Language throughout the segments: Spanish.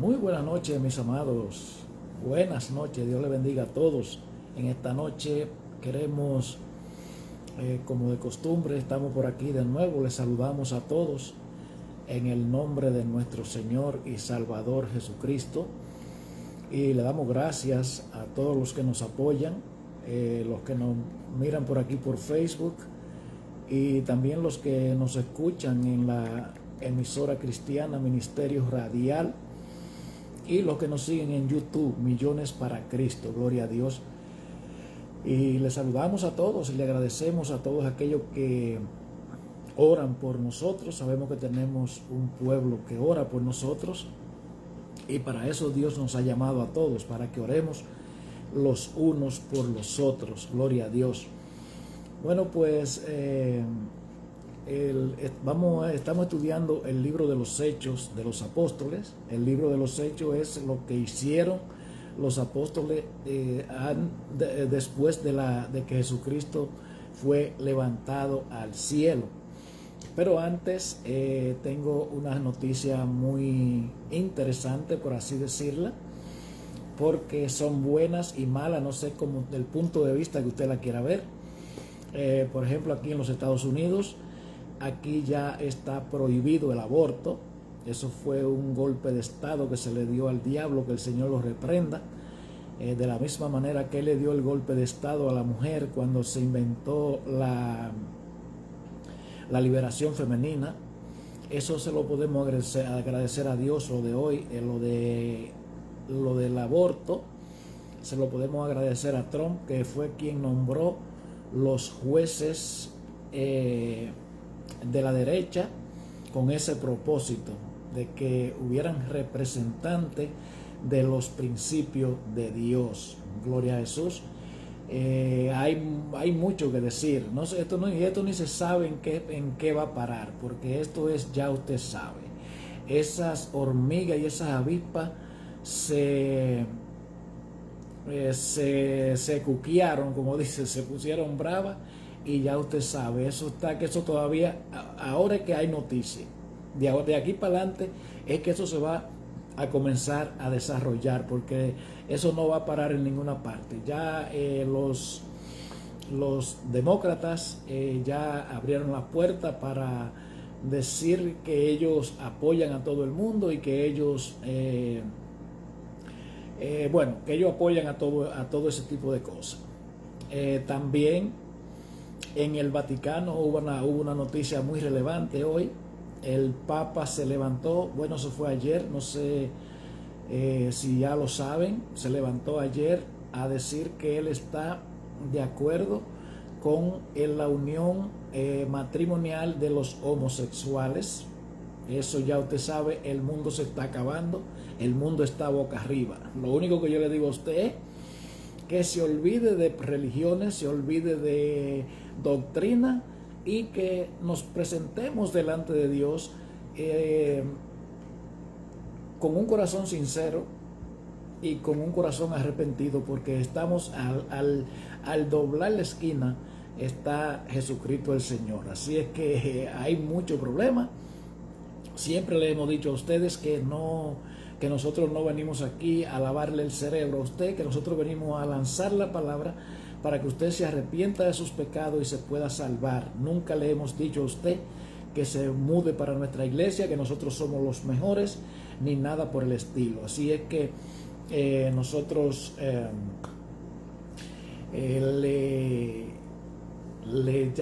Muy buenas noches, mis amados. Buenas noches. Dios les bendiga a todos. En esta noche queremos, como de costumbre, estamos por aquí de nuevo. Les saludamos a todos en el nombre de nuestro Señor y Salvador Jesucristo. Y le damos gracias a todos los que nos apoyan, los que nos miran por aquí por Facebook y también los que nos escuchan en la emisora cristiana Ministerio Radial y los que nos siguen en YouTube, Millones para Cristo, gloria a Dios. Y les saludamos a todos y le agradecemos a todos aquellos que oran por nosotros. Sabemos que tenemos un pueblo que ora por nosotros y para eso Dios nos ha llamado a todos, para que oremos los unos por los otros, gloria a Dios. Bueno, pues estamos estudiando el libro de los Hechos de los Apóstoles. El libro de los Hechos es lo que hicieron los apóstoles después de que Jesucristo fue levantado al cielo. Pero antes tengo una noticia muy interesante, por así decirla, porque son buenas y malas, no sé cómo del punto de vista que usted la quiera ver. Por ejemplo, aquí en los Estados Unidos, aquí ya está prohibido el aborto. Eso fue un golpe de estado que se le dio al diablo, que el Señor lo reprenda. De la misma manera que Él le dio el golpe de estado a la mujer cuando se inventó la liberación femenina. Eso se lo podemos agradecer a Dios, lo de hoy, lo del aborto. Se lo podemos agradecer a Trump, que fue quien nombró los jueces de la derecha con ese propósito de que hubieran representantes de los principios de Dios. Gloria a Jesús. Hay mucho que decir. No sé, esto ni se sabe en qué va a parar, porque esto es, ya usted sabe, esas hormigas y esas avispas se cuquearon, como dice, se pusieron bravas, y ya usted sabe, eso todavía, ahora es que hay noticias, de aquí para adelante es que eso se va a comenzar a desarrollar, porque eso no va a parar en ninguna parte. Ya los demócratas ya abrieron la puerta para decir que ellos apoyan a todo el mundo y que ellos que ellos apoyan a todo ese tipo de cosas. También en el Vaticano hubo una noticia muy relevante hoy. El Papa se levantó, bueno, eso fue ayer, no sé si ya lo saben, se levantó ayer a decir que él está de acuerdo con la unión matrimonial de los homosexuales. Eso ya usted sabe, el mundo se está acabando, el mundo está boca arriba. Lo único que yo le digo a usted es que se olvide de religiones, se olvide de doctrina y que nos presentemos delante de Dios con un corazón sincero y con un corazón arrepentido, porque estamos al doblar la esquina está Jesucristo el Señor. Así es que hay mucho problema. Siempre le hemos dicho a ustedes que nosotros no venimos aquí a lavarle el cerebro a usted, que nosotros venimos a lanzar la palabra para que usted se arrepienta de sus pecados y se pueda salvar. Nunca le hemos dicho a usted que se mude para nuestra iglesia, que nosotros somos los mejores, ni nada por el estilo. Así es que nosotros le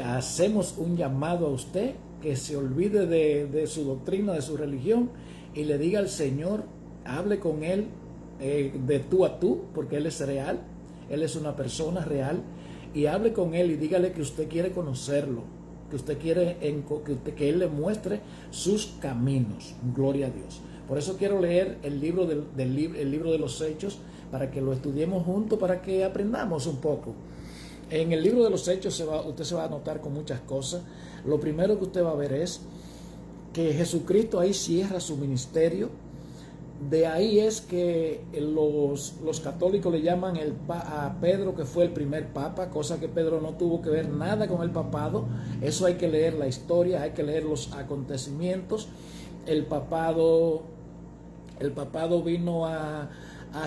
hacemos un llamado a usted que se olvide de su doctrina, de su religión, y le diga al Señor, hable con Él de tú a tú, porque Él es real, Él es una persona real, y hable con Él y dígale que usted quiere conocerlo, que usted quiere que Él le muestre sus caminos. Gloria a Dios. Por eso quiero leer el libro el libro de los Hechos, para que lo estudiemos juntos, para que aprendamos un poco. En el libro de los Hechos usted se va a notar con muchas cosas. Lo primero que usted va a ver es que Jesucristo ahí cierra su ministerio. De ahí es que los católicos le llaman a Pedro, que fue el primer papa, cosa que Pedro no tuvo que ver nada con el papado. Eso hay que leer la historia, hay que leer los acontecimientos. El papado El papado vino a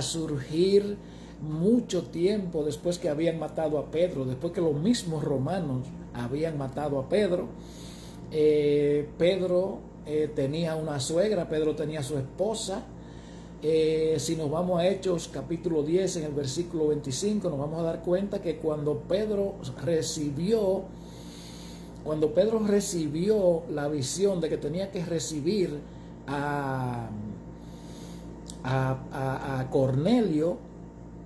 surgir mucho tiempo después que habían matado a Pedro, después que los mismos romanos habían matado a Pedro. Pedro tenía una suegra, Pedro tenía su esposa. Si nos vamos a Hechos capítulo 10 en el versículo 25, nos vamos a dar cuenta que cuando Pedro recibió la visión de que tenía que recibir a Cornelio,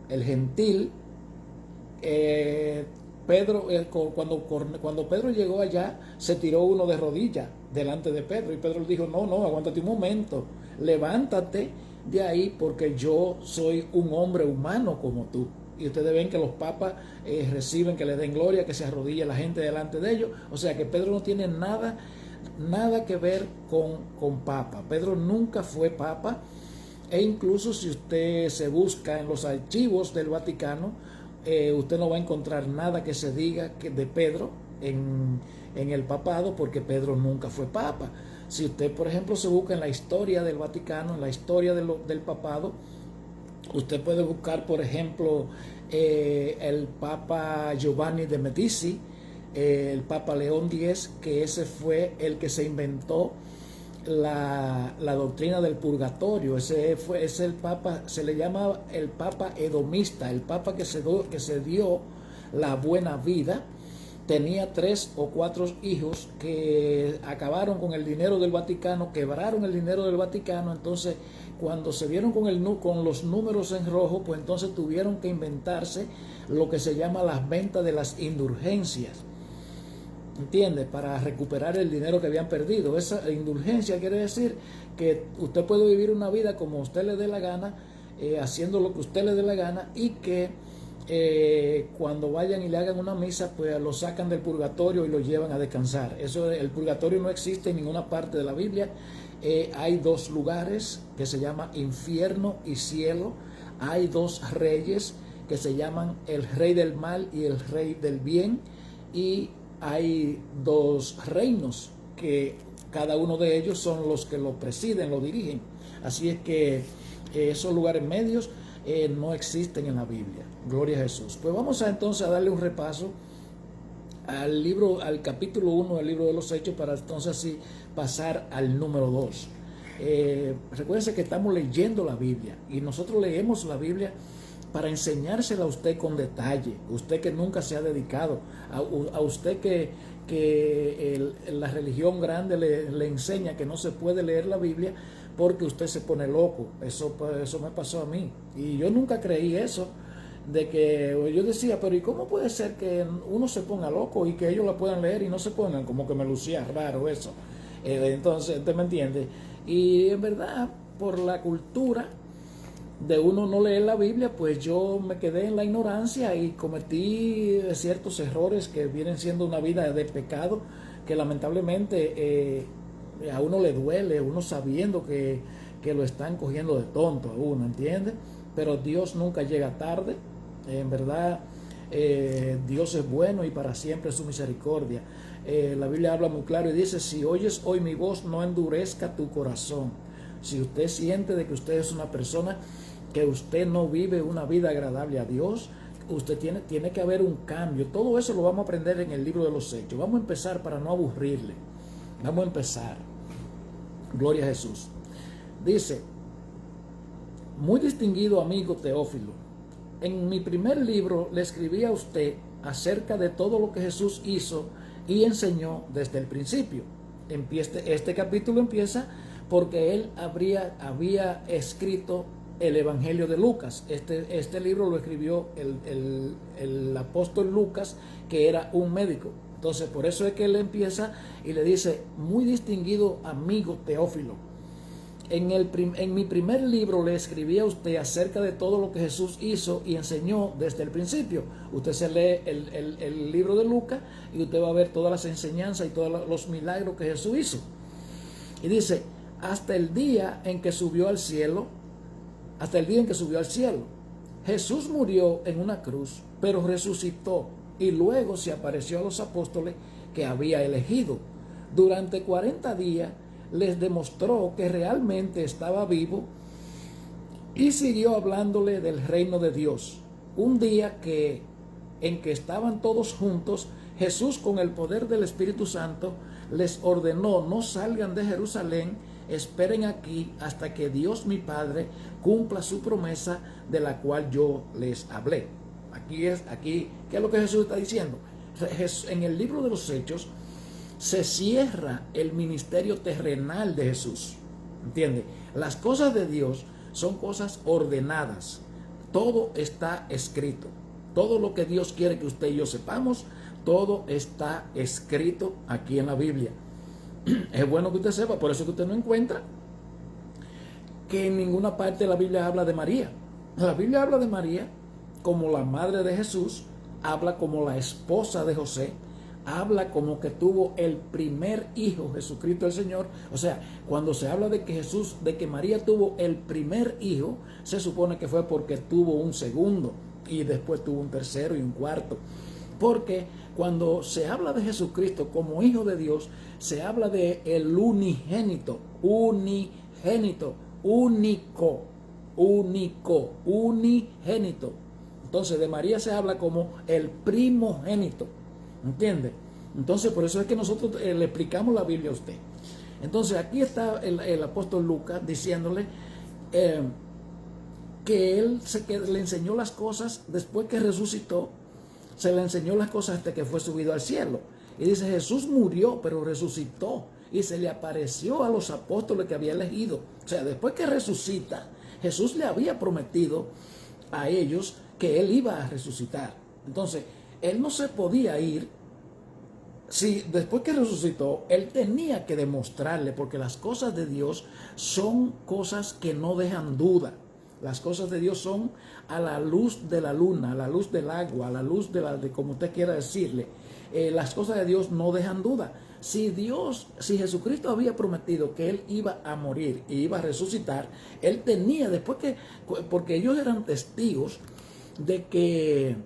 el gentil, cuando Pedro llegó allá, se tiró uno de rodillas delante de Pedro, y Pedro le dijo: no, aguántate un momento, levántate de ahí, porque yo soy un hombre humano como tú. Y ustedes ven que los papas reciben que les den gloria, que se arrodille la gente delante de ellos. O sea que Pedro no tiene nada que ver con papa. Pedro nunca fue papa. E incluso si usted se busca en los archivos del Vaticano, usted no va a encontrar nada que se diga de Pedro en el papado, porque Pedro nunca fue papa. Si usted, por ejemplo, se busca en la historia del Vaticano, en la historia del papado, usted puede buscar, por ejemplo, el Papa Giovanni de Medici, el Papa León X, que ese fue el que se inventó la doctrina del purgatorio. Ese es el Papa, se le llama el Papa edomista, el Papa que se dio la buena vida. Tenía 3 o 4 hijos que acabaron con el dinero del Vaticano, quebraron el dinero del Vaticano. Entonces, cuando se vieron con los números en rojo, pues entonces tuvieron que inventarse lo que se llama las ventas de las indulgencias, ¿entiende? Para recuperar el dinero que habían perdido. Esa indulgencia quiere decir que usted puede vivir una vida como a usted le dé la gana, haciendo lo que usted le dé la gana, y que cuando vayan y le hagan una misa, pues lo sacan del purgatorio y lo llevan a descansar. El purgatorio no existe en ninguna parte de la Biblia. Hay 2 lugares que se llaman infierno y cielo. Hay 2 reyes que se llaman el rey del mal y el rey del bien. Y hay 2 reinos que cada uno de ellos son los que lo presiden, lo dirigen. Así es que esos lugares medios no existen en la Biblia. Gloria a Jesús. Pues vamos entonces a darle un repaso al capítulo 1 del libro de los Hechos, para entonces así pasar al número 2. Recuérdense que estamos leyendo la Biblia, y nosotros leemos la Biblia para enseñársela a usted con detalle. Usted que nunca se ha dedicado, a usted que la religión grande le enseña que no se puede leer la Biblia porque usted se pone loco. Eso me pasó a mí, y yo nunca creí eso, de que yo decía: pero ¿y cómo puede ser que uno se ponga loco y que ellos la puedan leer y no se pongan? Como que me lucía raro eso. Entonces, ¿usted me entiende? Y en verdad, por la cultura de uno no leer la Biblia, pues yo me quedé en la ignorancia y cometí ciertos errores que vienen siendo una vida de pecado, que lamentablemente a uno le duele, uno sabiendo que lo están cogiendo de tonto a uno, ¿entiende? Pero Dios nunca llega tarde. En verdad, Dios es bueno y para siempre es su misericordia. La Biblia habla muy claro y dice: si oyes hoy mi voz, no endurezca tu corazón. Si usted siente de que usted es una persona que usted no vive una vida agradable a Dios, usted tiene que haber un cambio. Todo eso lo vamos a aprender en el libro de los Hechos. Vamos a empezar para no aburrirle. Vamos a empezar. Gloria a Jesús. Dice: muy distinguido amigo Teófilo, en mi primer libro le escribí a usted acerca de todo lo que Jesús hizo y enseñó desde el principio. Este capítulo empieza porque él había escrito el Evangelio de Lucas. Este libro lo escribió el apóstol Lucas, que era un médico. Entonces, por eso es que él empieza y le dice: muy distinguido amigo Teófilo, en mi primer libro le escribí a usted acerca de todo lo que Jesús hizo y enseñó desde el principio. Usted se lee el libro de Lucas y usted va a ver todas las enseñanzas y todos los milagros que Jesús hizo. Y dice: hasta el día en que subió al cielo, Jesús murió en una cruz, pero resucitó y luego se apareció a los apóstoles que había elegido. Durante 40 días les demostró que realmente estaba vivo Y siguió hablándole del reino de Dios. Un día en que estaban todos juntos, Jesús, con el poder del Espíritu Santo, les ordenó: no salgan de Jerusalén, esperen aquí hasta que Dios mi Padre cumpla su promesa de la cual yo les hablé. Aquí, ¿qué es lo que Jesús está diciendo? En el libro de los Hechos se cierra el ministerio terrenal de Jesús. ¿Entiende? Las cosas de Dios son cosas ordenadas. Todo está escrito. Todo lo que Dios quiere que usted y yo sepamos, todo está escrito aquí en la Biblia. Es bueno que usted sepa, por eso que usted no encuentra que en ninguna parte de la Biblia habla de María. La Biblia habla de María como la madre de Jesús, habla como la esposa de José, habla como que tuvo el primer hijo, Jesucristo el Señor. O sea, cuando se habla de que María tuvo el primer hijo, se supone que fue porque tuvo un segundo y después tuvo un tercero y un cuarto. Porque cuando se habla de Jesucristo como hijo de Dios, se habla de el unigénito, unigénito. Entonces de María se habla como el primogénito, ¿entiende? Entonces por eso es que nosotros le explicamos la Biblia a usted. Entonces aquí está el apóstol Lucas diciéndole que le enseñó las cosas después que resucitó. Se le enseñó las cosas hasta que fue subido al cielo. Y dice: Jesús murió, pero resucitó. Y se le apareció a los apóstoles que había elegido. O sea, después que resucita, Jesús le había prometido a ellos que él iba a resucitar. Entonces, él no se podía ir. Si después que resucitó, él tenía que demostrarle, porque las cosas de Dios son cosas que no dejan duda. Las cosas de Dios son a la luz de la luna, a la luz del agua, a la luz de como usted quiera decirle. Las cosas de Dios no dejan duda. Si Jesucristo había prometido que él iba a morir y iba a resucitar, él tenía, porque ellos eran testigos de que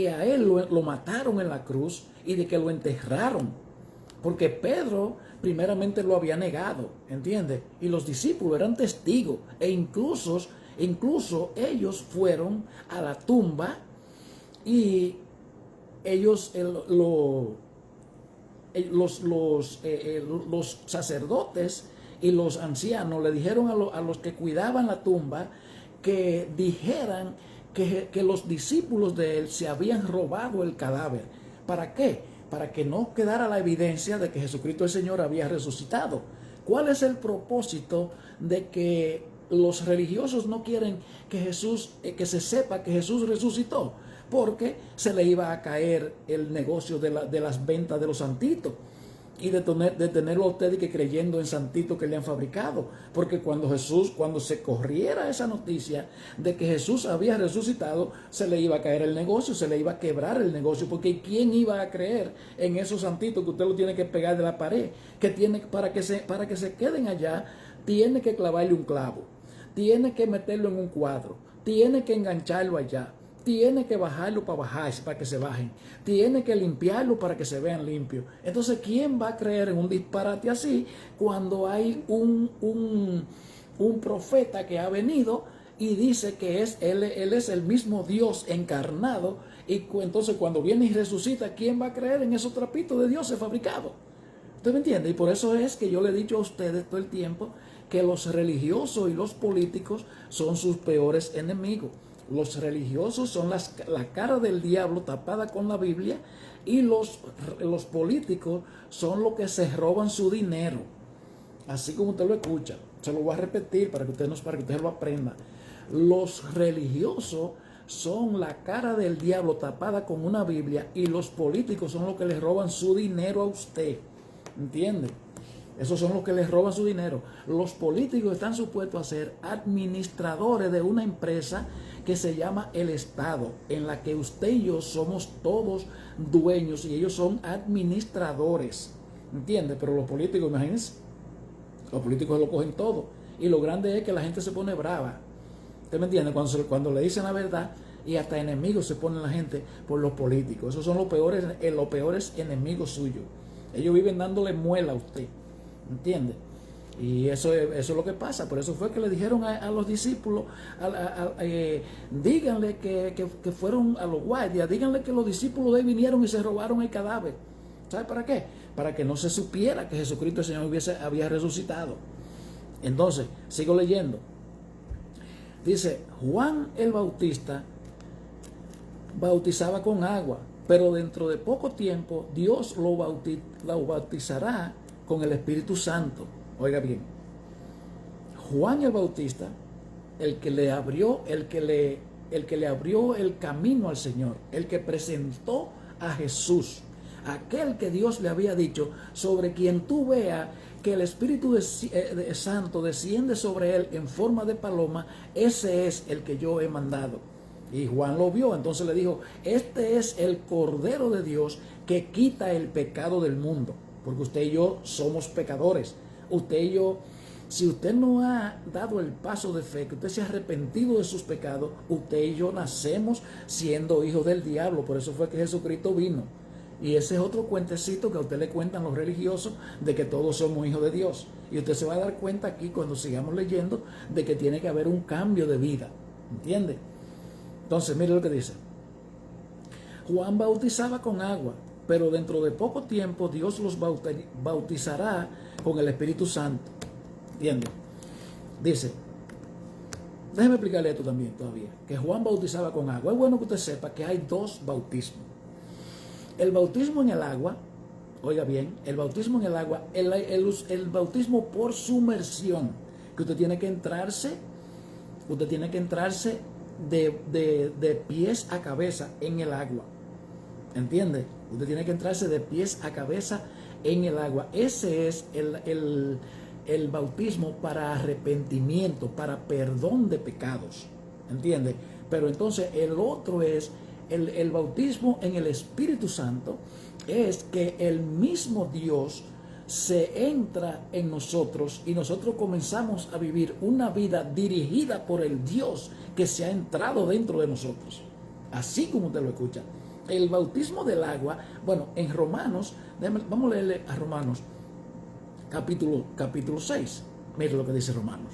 a él lo mataron en la cruz y de que lo enterraron. Porque Pedro primeramente lo había negado, ¿entiende? Y los discípulos eran testigos. E incluso ellos fueron a la tumba y ellos, los sacerdotes y los ancianos le dijeron a los que cuidaban la tumba que dijeran que los discípulos de él se habían robado el cadáver. ¿Para qué? Para que no quedara la evidencia de que Jesucristo el Señor había resucitado. ¿Cuál es el propósito de que los religiosos no quieren que se sepa que Jesús resucitó? Porque se le iba a caer el negocio de las ventas de los santitos y de tenerlo a usted que creyendo en santitos que le han fabricado. Porque cuando se corriera esa noticia de que Jesús había resucitado, se le iba a caer el negocio, se le iba a quebrar el negocio. Porque ¿quién iba a creer en esos santitos que usted lo tiene que pegar de la pared? Que tiene, para que se queden allá, tiene que clavarle un clavo, tiene que meterlo en un cuadro, tiene que engancharlo allá, tiene que bajarlo para que se bajen, tiene que limpiarlo para que se vean limpios. Entonces, ¿quién va a creer en un disparate así cuando hay un profeta que ha venido y dice que él es el mismo Dios encarnado? Y entonces cuando viene y resucita, ¿quién va a creer en esos trapitos de dioses fabricados? ¿Usted me entiende? Y por eso es que yo le he dicho a ustedes todo el tiempo que los religiosos y los políticos son sus peores enemigos. Los religiosos son la cara del diablo tapada con la Biblia, y los políticos son los que se roban su dinero. Así como usted lo escucha, se lo voy a repetir para que usted lo aprenda. Los religiosos son la cara del diablo tapada con una Biblia, y los políticos son los que le roban su dinero a usted. ¿Entiende? Esos son los que les roban su dinero. Los políticos están supuestos a ser administradores de una empresa que se llama el Estado, en la que usted y yo somos todos dueños y ellos son administradores. ¿Entiende? Pero los políticos, imagínense, los políticos lo cogen todo. Y lo grande es que la gente se pone brava. ¿Usted me entiende? Cuando le dicen la verdad, y hasta enemigos se ponen la gente por los políticos. Esos son los peores enemigos suyos. Ellos viven dándole muela a usted. ¿Entiende? Y eso es lo que pasa. Por eso fue que le dijeron a los discípulos, díganle que fueron a los guardias, díganle que los discípulos de él vinieron y se robaron el cadáver. ¿Sabe para qué? Para que no se supiera que Jesucristo el Señor había resucitado. Entonces, sigo leyendo. Dice, Juan el Bautista bautizaba con agua, pero dentro de poco tiempo Dios lo bautizará con el Espíritu Santo. Oiga bien, Juan el Bautista, el que le abrió el camino al Señor, el que presentó a Jesús, aquel que Dios le había dicho, sobre quien tú veas que el Espíritu Santo desciende sobre él en forma de paloma, ese es el que yo he mandado. Y Juan lo vio, entonces le dijo, este es el Cordero de Dios que quita el pecado del mundo, porque usted y yo somos pecadores. Usted y yo, si usted no ha dado el paso de fe, que usted se ha arrepentido de sus pecados, usted y yo nacemos siendo hijos del diablo. Por eso fue que Jesucristo vino. Y ese es otro cuentecito que a usted le cuentan los religiosos de que todos somos hijos de Dios. Y usted se va a dar cuenta aquí cuando sigamos leyendo de que tiene que haber un cambio de vida. ¿Entiende? Entonces, mire lo que dice. Juan bautizaba con agua, pero dentro de poco tiempo Dios los bautizará con el Espíritu Santo. ¿Entiende? Dice, déjeme explicarle esto también todavía, que Juan bautizaba con agua. Es bueno que usted sepa que hay dos bautismos. El bautismo en el agua, oiga bien, el bautismo en el agua, el bautismo por sumersión, que usted tiene que entrarse de pies a cabeza en el agua. ¿Entiende? Usted tiene que entrarse de pies a cabeza en el agua. Ese es el bautismo para arrepentimiento, para perdón de pecados. ¿Entiende? Pero entonces el otro es el bautismo en el Espíritu Santo, es que el mismo Dios se entra en nosotros y nosotros comenzamos a vivir una vida dirigida por el Dios que se ha entrado dentro de nosotros. Así como usted lo escucha. El bautismo del agua, bueno, en Romanos, vamos a leerle a Romanos capítulo 6. Mire lo que dice Romanos.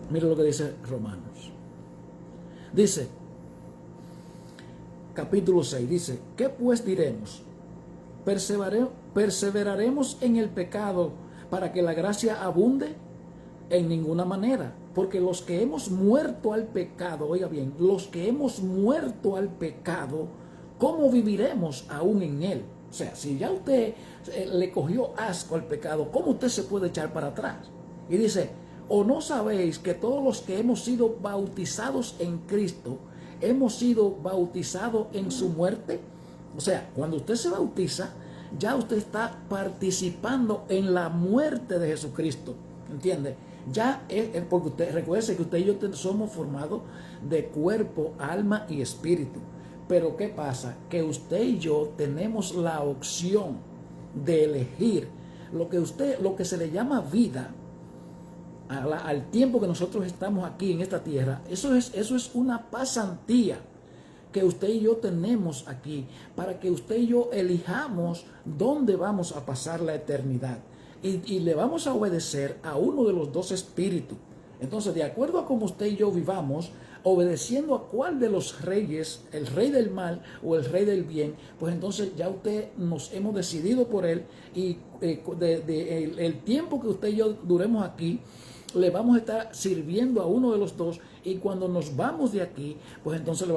Mire lo que dice Romanos. Dice, capítulo 6, dice, ¿qué pues diremos? ¿Perseveraremos en el pecado para que la gracia abunde? En ninguna manera, porque los que hemos muerto al pecado, oiga bien, los que hemos muerto al pecado, ¿cómo viviremos aún en él? O sea, si ya usted le cogió asco al pecado, ¿cómo usted se puede echar para atrás? Y dice, ¿o no sabéis que todos los que hemos sido bautizados en Cristo, hemos sido bautizados en su muerte? O sea, cuando usted se bautiza, ya usted está participando en la muerte de Jesucristo. ¿Entiende? Ya es porque usted, recuerde que usted y yo somos formados de cuerpo, alma y espíritu. Pero ¿qué pasa? Que usted y yo tenemos la opción de elegir lo que se le llama vida. Al tiempo que nosotros estamos aquí en esta tierra, eso es una pasantía que usted y yo tenemos aquí para que usted y yo elijamos dónde vamos a pasar la eternidad y le vamos a obedecer a uno de los dos espíritus. Entonces, de acuerdo a cómo usted y yo vivamos, obedeciendo a cuál de los reyes, el rey del mal o el rey del bien, pues entonces ya nos hemos decidido por él y el tiempo que usted y yo duremos aquí, le vamos a estar sirviendo a uno de los dos, y cuando nos vamos de aquí, pues entonces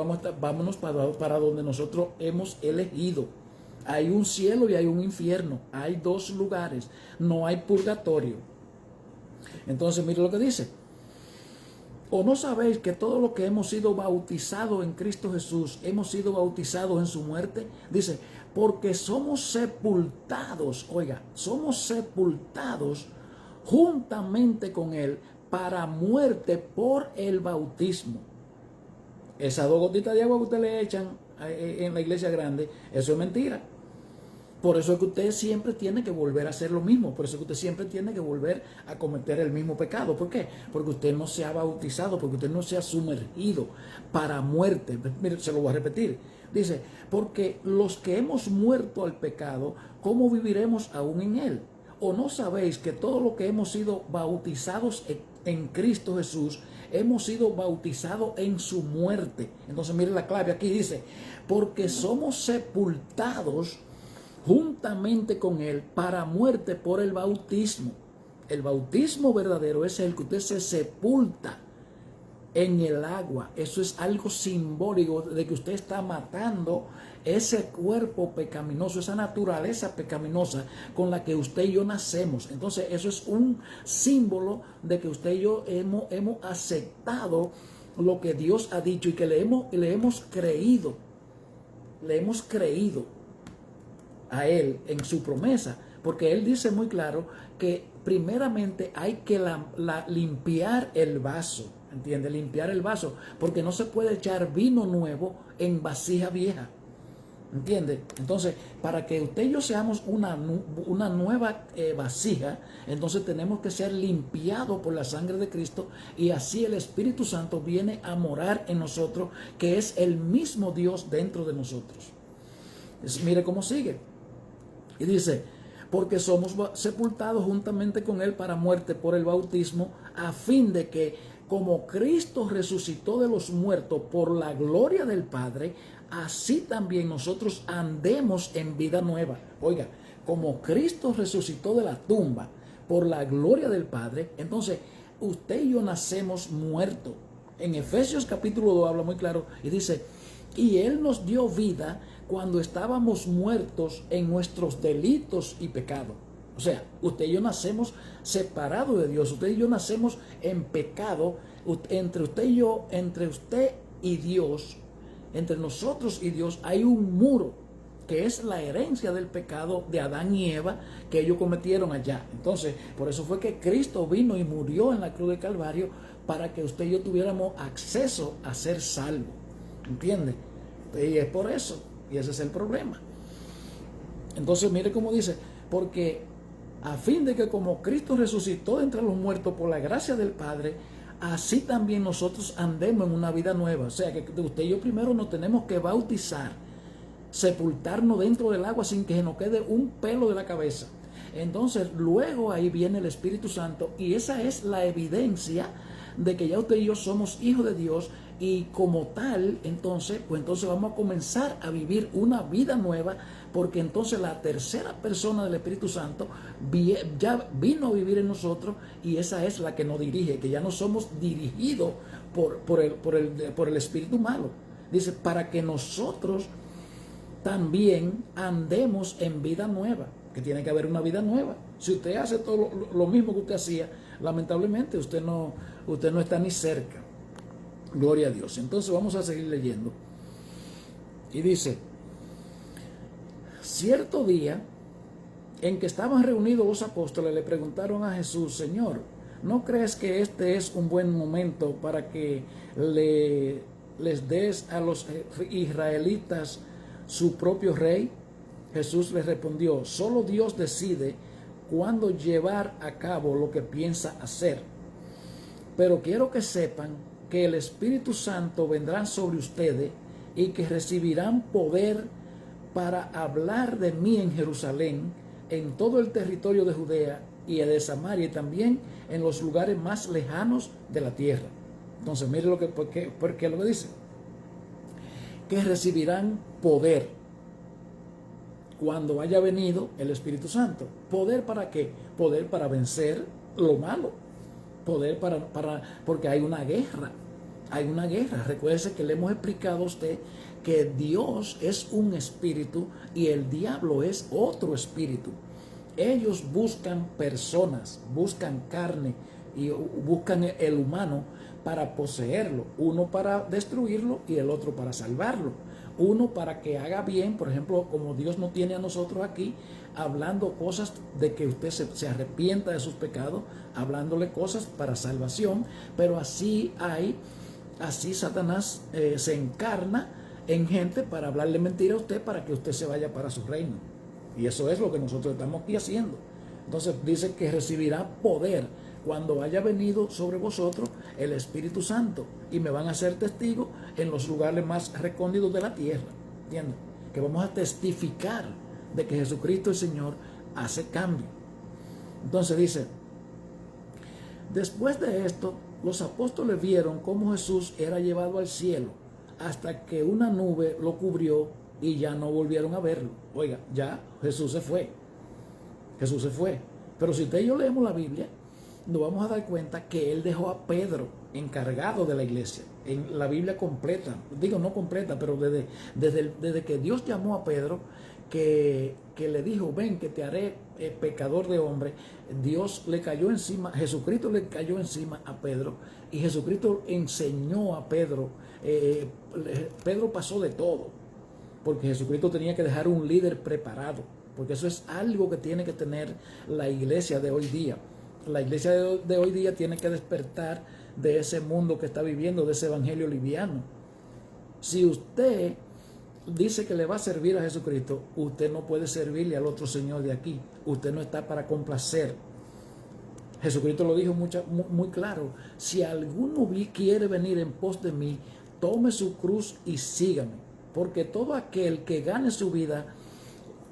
vámonos para donde nosotros hemos elegido. Hay un cielo y hay un infierno, hay dos lugares, no hay purgatorio. Entonces mire lo que dice. ¿O no sabéis que todos los que hemos sido bautizados en Cristo Jesús, hemos sido bautizados en su muerte? Dice, porque somos sepultados, oiga, somos sepultados juntamente con él para muerte por el bautismo. Esas 2 gotitas de agua que usted le echan en la iglesia grande, eso es mentira. Por eso es que usted siempre tiene que volver a hacer lo mismo. Por eso es que usted siempre tiene que volver a cometer el mismo pecado. ¿Por qué? Porque usted no se ha bautizado, porque usted no se ha sumergido para muerte. Mire, se lo voy a repetir. Dice, porque los que hemos muerto al pecado, ¿cómo viviremos aún en él? ¿O no sabéis que todo lo que hemos sido bautizados en Cristo Jesús, hemos sido bautizados en su muerte? Entonces mire la clave aquí, dice, porque somos sepultados juntamente con Él para muerte por el bautismo. El bautismo verdadero es el que usted se sepulta en el agua. Eso es algo simbólico de que usted está matando ese cuerpo pecaminoso, esa naturaleza pecaminosa con la que usted y yo nacemos. Entonces eso es un símbolo de que usted y yo hemos aceptado lo que Dios ha dicho y que le hemos creído a Él en su promesa, porque Él dice muy claro que primeramente hay que limpiar el vaso, ¿entiende? Limpiar el vaso, porque no se puede echar vino nuevo en vasija vieja, ¿entiende? Entonces, para que usted y yo seamos una nueva vasija, entonces tenemos que ser limpiados por la sangre de Cristo, y así el Espíritu Santo viene a morar en nosotros, que es el mismo Dios dentro de nosotros. Mire cómo sigue. Y dice, porque somos sepultados juntamente con Él para muerte por el bautismo, a fin de que, como Cristo resucitó de los muertos por la gloria del Padre, así también nosotros andemos en vida nueva. Oiga, como Cristo resucitó de la tumba por la gloria del Padre, entonces usted y yo nacemos muertos. En Efesios capítulo 2 habla muy claro y dice, y Él nos dio vida cuando estábamos muertos en nuestros delitos y pecados. O sea, usted y yo nacemos separados de Dios. Usted y yo nacemos en pecado. Entre usted y yo, entre usted y Dios, entre nosotros y Dios, hay un muro que es la herencia del pecado de Adán y Eva que ellos cometieron allá. Entonces, por eso fue que Cristo vino y murió en la cruz de Calvario, para que usted y yo tuviéramos acceso a ser salvos. ¿Entiende? Y es por eso. Y ese es el problema. Entonces mire cómo dice, porque a fin de que como Cristo resucitó de entre los muertos por la gracia del Padre, así también nosotros andemos en una vida nueva. O sea que usted y yo primero nos tenemos que bautizar, sepultarnos dentro del agua sin que se nos quede un pelo de la cabeza. Entonces luego ahí viene el Espíritu Santo, y esa es la evidencia de que ya usted y yo somos hijos de Dios, y como tal, entonces vamos a comenzar a vivir una vida nueva, porque entonces la tercera persona del Espíritu Santo ya vino a vivir en nosotros, y esa es la que nos dirige, que ya no somos dirigidos por el espíritu malo. Dice, para que nosotros también andemos en vida nueva, que tiene que haber una vida nueva. Si usted hace todo lo mismo que usted hacía, lamentablemente usted no está ni cerca. Gloria a Dios. Entonces vamos a seguir leyendo. Y dice, cierto día en que estaban reunidos los apóstoles, le preguntaron a Jesús, Señor, ¿no crees que este es un buen momento para que les des a los israelitas su propio rey? Jesús les respondió, solo Dios decide cuándo llevar a cabo lo que piensa hacer. Pero quiero que sepan que el Espíritu Santo vendrá sobre ustedes y que recibirán poder para hablar de mí en Jerusalén, en todo el territorio de Judea y de Samaria, y también en los lugares más lejanos de la tierra. Entonces mire por qué lo que dice, que recibirán poder cuando haya venido el Espíritu Santo. ¿Poder para qué? Poder para vencer lo malo. Poder porque hay una guerra. Hay una guerra. Recuérdese que le hemos explicado a usted que Dios es un espíritu y el diablo es otro espíritu. Ellos buscan personas, buscan carne y buscan el humano para poseerlo. Uno para destruirlo y el otro para salvarlo. Uno para que haga bien, por ejemplo, como Dios nos tiene a nosotros aquí, hablando cosas de que usted se arrepienta de sus pecados, hablándole cosas para salvación, pero así Satanás se encarna en gente para hablarle mentira a usted, para que usted se vaya para su reino. Y eso es lo que nosotros estamos aquí haciendo. Entonces dice que recibirá poder cuando haya venido sobre vosotros el Espíritu Santo, y me van a ser testigos en los lugares más recónditos de la tierra. ¿Entienden? Que vamos a testificar de que Jesucristo el Señor hace cambio. Entonces dice, después de esto, los apóstoles vieron cómo Jesús era llevado al cielo hasta que una nube lo cubrió y ya no volvieron a verlo. Oiga, ya Jesús se fue. Jesús se fue. Pero si usted y yo leemos la Biblia, nos vamos a dar cuenta que Él dejó a Pedro encargado de la iglesia. En la Biblia completa, digo no completa, pero desde que Dios llamó a Pedro, que le dijo, ven que te haré pecador de hombre, Dios le cayó encima, Jesucristo le cayó encima a Pedro, y Jesucristo enseñó a Pedro. Pedro pasó de todo, porque Jesucristo tenía que dejar un líder preparado, porque eso es algo que tiene que tener la iglesia de hoy día. La iglesia de hoy día tiene que despertar de ese mundo que está viviendo, de ese evangelio liviano. Si usted dice que le va a servir a Jesucristo, usted no puede servirle al otro señor de aquí. Usted no está para complacer. Jesucristo lo dijo muy claro. Si alguno quiere venir en pos de mí, tome su cruz y sígame. Porque todo aquel que gane su vida,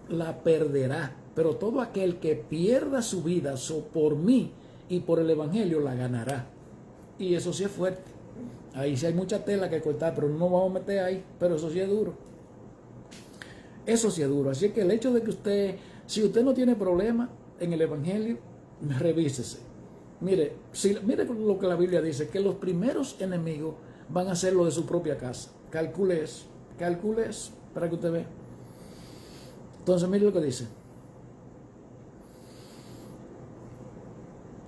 la perderá. Pero todo aquel que pierda su vida por mí y por el evangelio, la ganará. Y eso sí es fuerte. Ahí sí hay mucha tela que cortar, pero no nos vamos a meter ahí. Pero eso sí es duro. Eso sí es duro. Así que el hecho de que usted, si usted no tiene problema en el evangelio, revísese. Mire lo que la Biblia dice, que los primeros enemigos van a ser los de su propia casa. Calcule eso para que usted vea. Entonces mire lo que dice.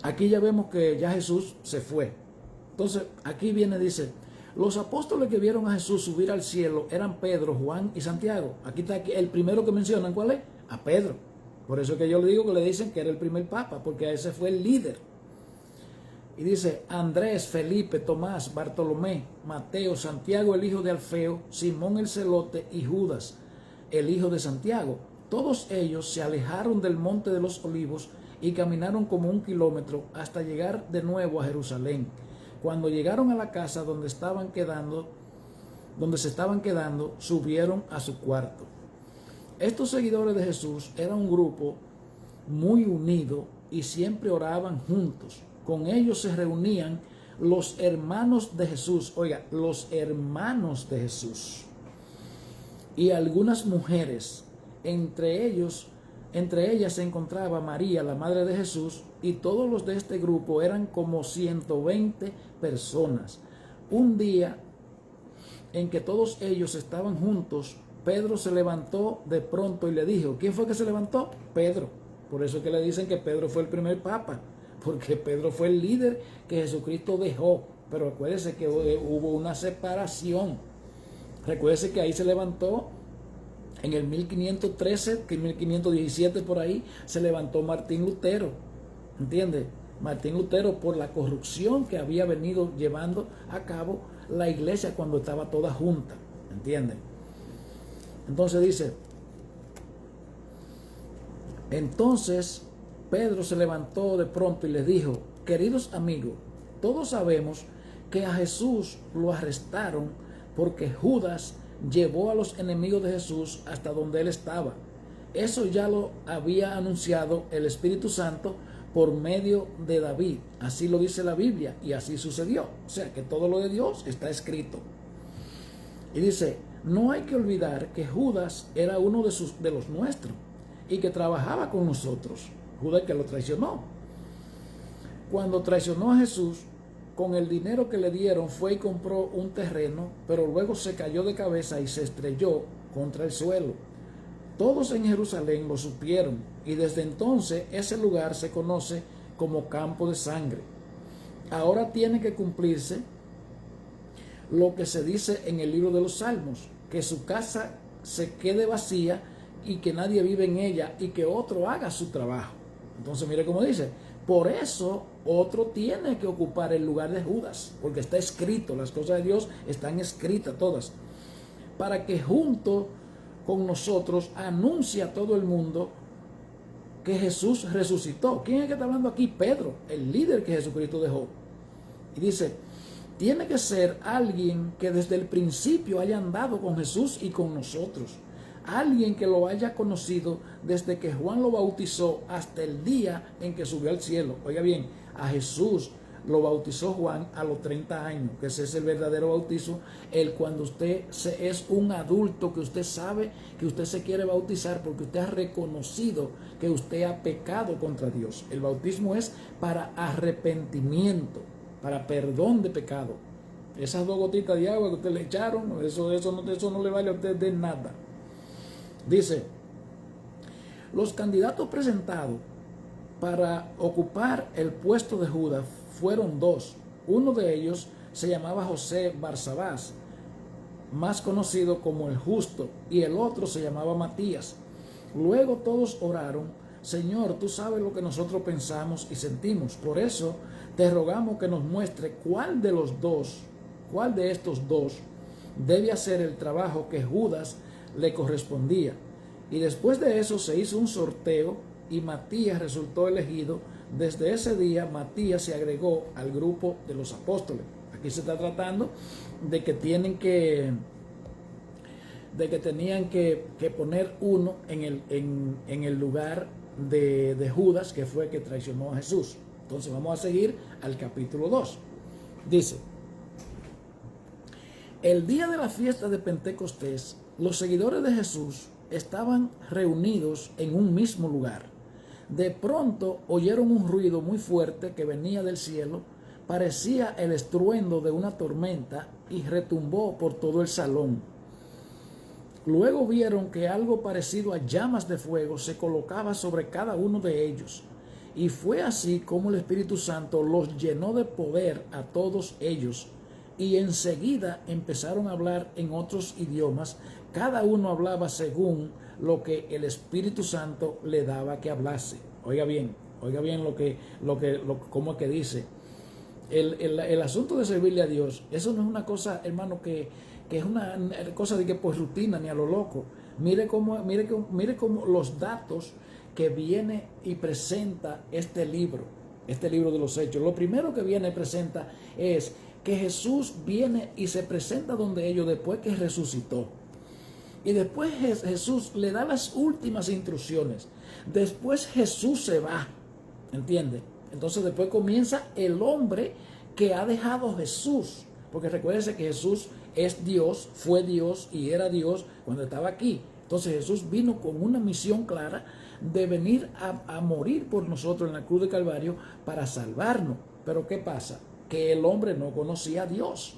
Aquí ya vemos que ya Jesús se fue. Entonces aquí viene, dice, los apóstoles que vieron a Jesús subir al cielo eran Pedro, Juan y Santiago. Aquí está el primero que mencionan, ¿cuál es? A Pedro. Por eso es que yo le digo que le dicen que era el primer papa, porque ese fue el líder. Y dice, Andrés, Felipe, Tomás, Bartolomé, Mateo, Santiago el hijo de Alfeo, Simón el celote y Judas el hijo de Santiago. Todos ellos se alejaron del monte de los olivos y caminaron como 1 kilómetro hasta llegar de nuevo a Jerusalén. Cuando llegaron a la casa donde se estaban quedando, subieron a su cuarto. Estos seguidores de Jesús eran un grupo muy unido y siempre oraban juntos. Con ellos se reunían los hermanos de Jesús, oiga, los hermanos de Jesús, y algunas mujeres. Entre ellas se encontraba María, la madre de Jesús, y todos los de este grupo eran como 120 personas. Un día en que todos ellos estaban juntos, Pedro se levantó de pronto y le dijo, ¿quién fue que se levantó? Pedro. Por eso es que le dicen que Pedro fue el primer papa, porque Pedro fue el líder que Jesucristo dejó. Pero acuérdese que hubo una separación. Recuérdese que ahí se levantó en el 1513, que en 1517 por ahí, se levantó Martín Lutero. ¿Entiende? Martín Lutero, por la corrupción que había venido llevando a cabo la iglesia cuando estaba toda junta. ¿Entiende? Entonces dice, entonces Pedro se levantó de pronto y les dijo, queridos amigos, todos sabemos que a Jesús lo arrestaron porque Judas llevó a los enemigos de Jesús hasta donde él estaba. Eso ya lo había anunciado el Espíritu Santo por medio de David. Así lo dice la Biblia y así sucedió. O sea que todo lo de Dios está escrito. Y dice, no hay que olvidar que Judas era uno de los nuestros y que trabajaba con nosotros. Judas que lo traicionó. Cuando traicionó a Jesús, con el dinero que le dieron fue y compró un terreno, pero luego se cayó de cabeza y se estrelló contra el suelo. Todos en Jerusalén lo supieron y desde entonces ese lugar se conoce como campo de sangre. Ahora tiene que cumplirse lo que se dice en el libro de los Salmos, que su casa se quede vacía y que nadie vive en ella y que otro haga su trabajo. Entonces mire cómo dice, por eso otro tiene que ocupar el lugar de Judas, porque está escrito, las cosas de Dios están escritas todas, para que junto con nosotros anuncie a todo el mundo que Jesús resucitó. ¿Quién es que está hablando aquí? Pedro, el líder que Jesucristo dejó. Y dice, tiene que ser alguien que desde el principio haya andado con Jesús y con nosotros. alguien que lo haya conocido desde que Juan lo bautizó hasta el día en que subió al cielo. Oiga bien, a Jesús lo bautizó Juan a los 30 años, que ese es el verdadero bautizo, el cuando usted es un adulto, que usted sabe que usted se quiere bautizar porque usted ha reconocido que usted ha pecado contra Dios. El bautismo es para arrepentimiento, para perdón de pecado. Esas 2 gotitas de agua que usted le echaron, eso no le vale a usted de nada. Dice, los candidatos presentados para ocupar el puesto de Judas fueron 2. Uno de ellos se llamaba José Barsabás, más conocido como el Justo, y el otro se llamaba Matías. Luego todos oraron: Señor, tú sabes lo que nosotros pensamos y sentimos. Por eso te rogamos que nos muestre cuál de estos dos debe hacer el trabajo que Judas le correspondía. Y después de eso se hizo un sorteo y Matías resultó elegido. Desde ese día Matías se agregó al grupo de los apóstoles. Aquí se está tratando de que tenían que poner uno en el lugar de Judas, que fue el que traicionó a Jesús. Entonces vamos a seguir al capítulo 2. Dice: el día de la fiesta de Pentecostés, los seguidores de Jesús estaban reunidos en un mismo lugar. De pronto oyeron un ruido muy fuerte que venía del cielo, parecía el estruendo de una tormenta y retumbó por todo el salón. Luego vieron que algo parecido a llamas de fuego se colocaba sobre cada uno de ellos. Y fue así como el Espíritu Santo los llenó de poder a todos ellos. Y enseguida empezaron a hablar en otros idiomas. Cada uno hablaba según lo que el Espíritu Santo le daba que hablase. Oiga bien cómo es que dice. El asunto de servirle a Dios, eso no es una cosa, hermano, que es una cosa de que por rutina ni a lo loco. Mire cómo los datos que viene y presenta este libro de los Hechos. Lo primero que viene y presenta es que Jesús viene y se presenta donde ellos después que resucitó. Y después Jesús le da las últimas instrucciones. Después Jesús se va, ¿entiende? Entonces después comienza el hombre que ha dejado Jesús. Porque recuérdense que Jesús es Dios, fue Dios y era Dios cuando estaba aquí. Entonces Jesús vino con una misión clara de venir a morir por nosotros en la cruz de Calvario para salvarnos. Pero ¿qué pasa? Que el hombre no conocía a Dios.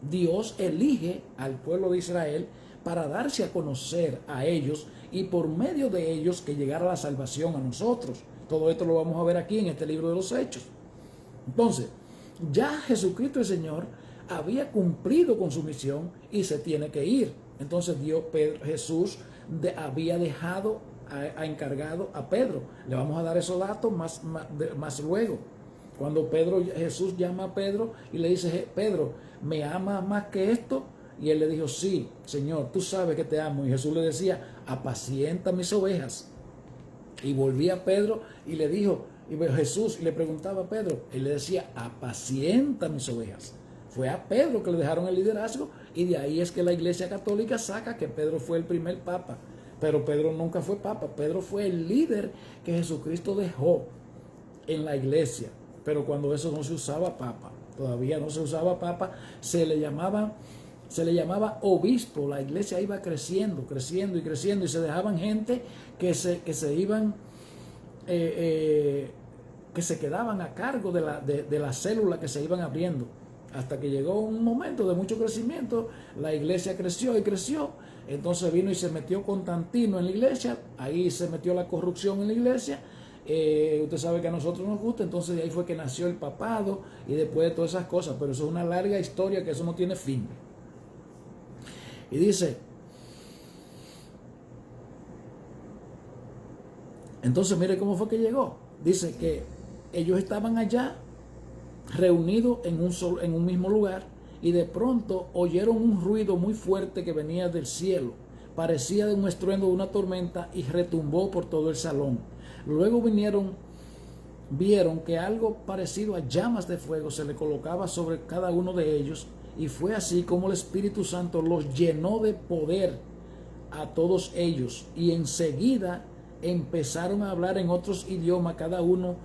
Dios elige al pueblo de Israel para darse a conocer a ellos y por medio de ellos que llegara la salvación a nosotros. Todo esto lo vamos a ver aquí en este libro de los Hechos. Entonces, ya Jesucristo el Señor había cumplido con su misión y se tiene que ir. Entonces Jesús había dejado encargado a Pedro. Le vamos a dar esos datos más luego. Cuando Jesús llama a Pedro y le dice: Pedro, ¿me amas más que esto? Y él le dijo: sí, Señor, tú sabes que te amo. Y Jesús le decía: apacienta mis ovejas. Y volvía Pedro y le dijo, y Jesús le preguntaba a Pedro, y le decía: apacienta mis ovejas. Fue a Pedro que le dejaron el liderazgo, y de ahí es que la Iglesia Católica saca que Pedro fue el primer papa. Pero Pedro nunca fue papa. Pedro fue el líder que Jesucristo dejó en la iglesia. Pero cuando eso no se usaba papa, todavía no se usaba papa, se le llamaba obispo. La iglesia iba creciendo y se dejaban gente que se quedaban a cargo de la célula que se iban abriendo. Hasta que llegó un momento de mucho crecimiento, la iglesia creció y creció. Entonces vino y se metió Constantino en la iglesia, ahí se metió la corrupción en la iglesia. Usted sabe que a nosotros nos gusta, entonces de ahí fue que nació el papado y después de todas esas cosas. Pero eso es una larga historia que eso no tiene fin. Y dice, entonces mire cómo fue que llegó. Dice que ellos estaban allá reunidos en un mismo lugar, y de pronto oyeron un ruido muy fuerte que venía del cielo. Parecía de un estruendo de una tormenta y retumbó por todo el salón. Luego vieron que algo parecido a llamas de fuego se le colocaba sobre cada uno de ellos, y fue así como el Espíritu Santo los llenó de poder a todos ellos, y enseguida empezaron a hablar en otros idiomas, cada uno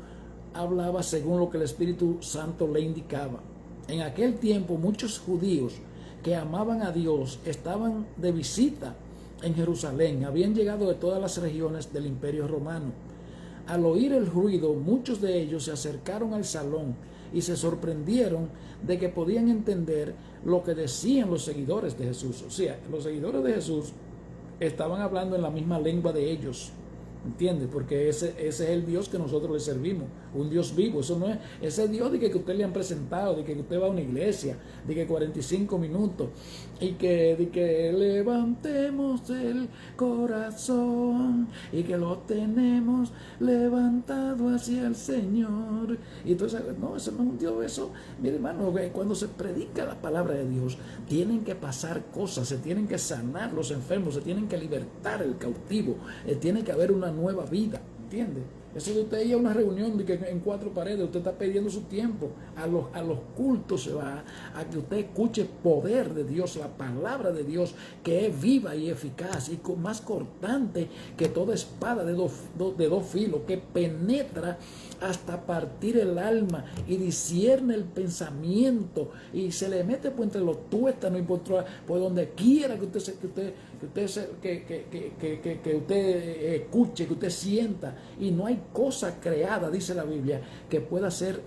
hablaba según lo que el Espíritu Santo le indicaba. En aquel tiempo muchos judíos que amaban a Dios estaban de visita en Jerusalén, habían llegado de todas las regiones del Imperio Romano. Al oír el ruido, muchos de ellos se acercaron al salón y se sorprendieron de que podían entender lo que decían los seguidores de Jesús. O sea, los seguidores de Jesús estaban hablando en la misma lengua de ellos. ¿Entiende? Porque ese es el Dios que nosotros le servimos, un Dios vivo. Eso no es ese Dios de que usted le han presentado, de que usted va a una iglesia, de que 45 minutos, y de que levantemos el corazón y que lo tenemos levantado hacia el Señor. Y entonces, no, eso no es un Dios. Eso, mire hermano, cuando se predica la palabra de Dios, tienen que pasar cosas, se tienen que sanar los enfermos, se tienen que libertar el cautivo, tiene que haber una nueva vida, ¿entiende? Eso de usted ir a una reunión de que en 4 paredes, usted está perdiendo su tiempo. A los cultos se va a que usted escuche poder de Dios, la palabra de Dios, que es viva y eficaz y más cortante que toda espada de dos filos, que penetra hasta partir el alma y discierne el pensamiento y se le mete por entre los tuétanos y por donde quiera que usted escuche, que usted sienta, y no hay cosa creada, dice la Biblia, que pueda ser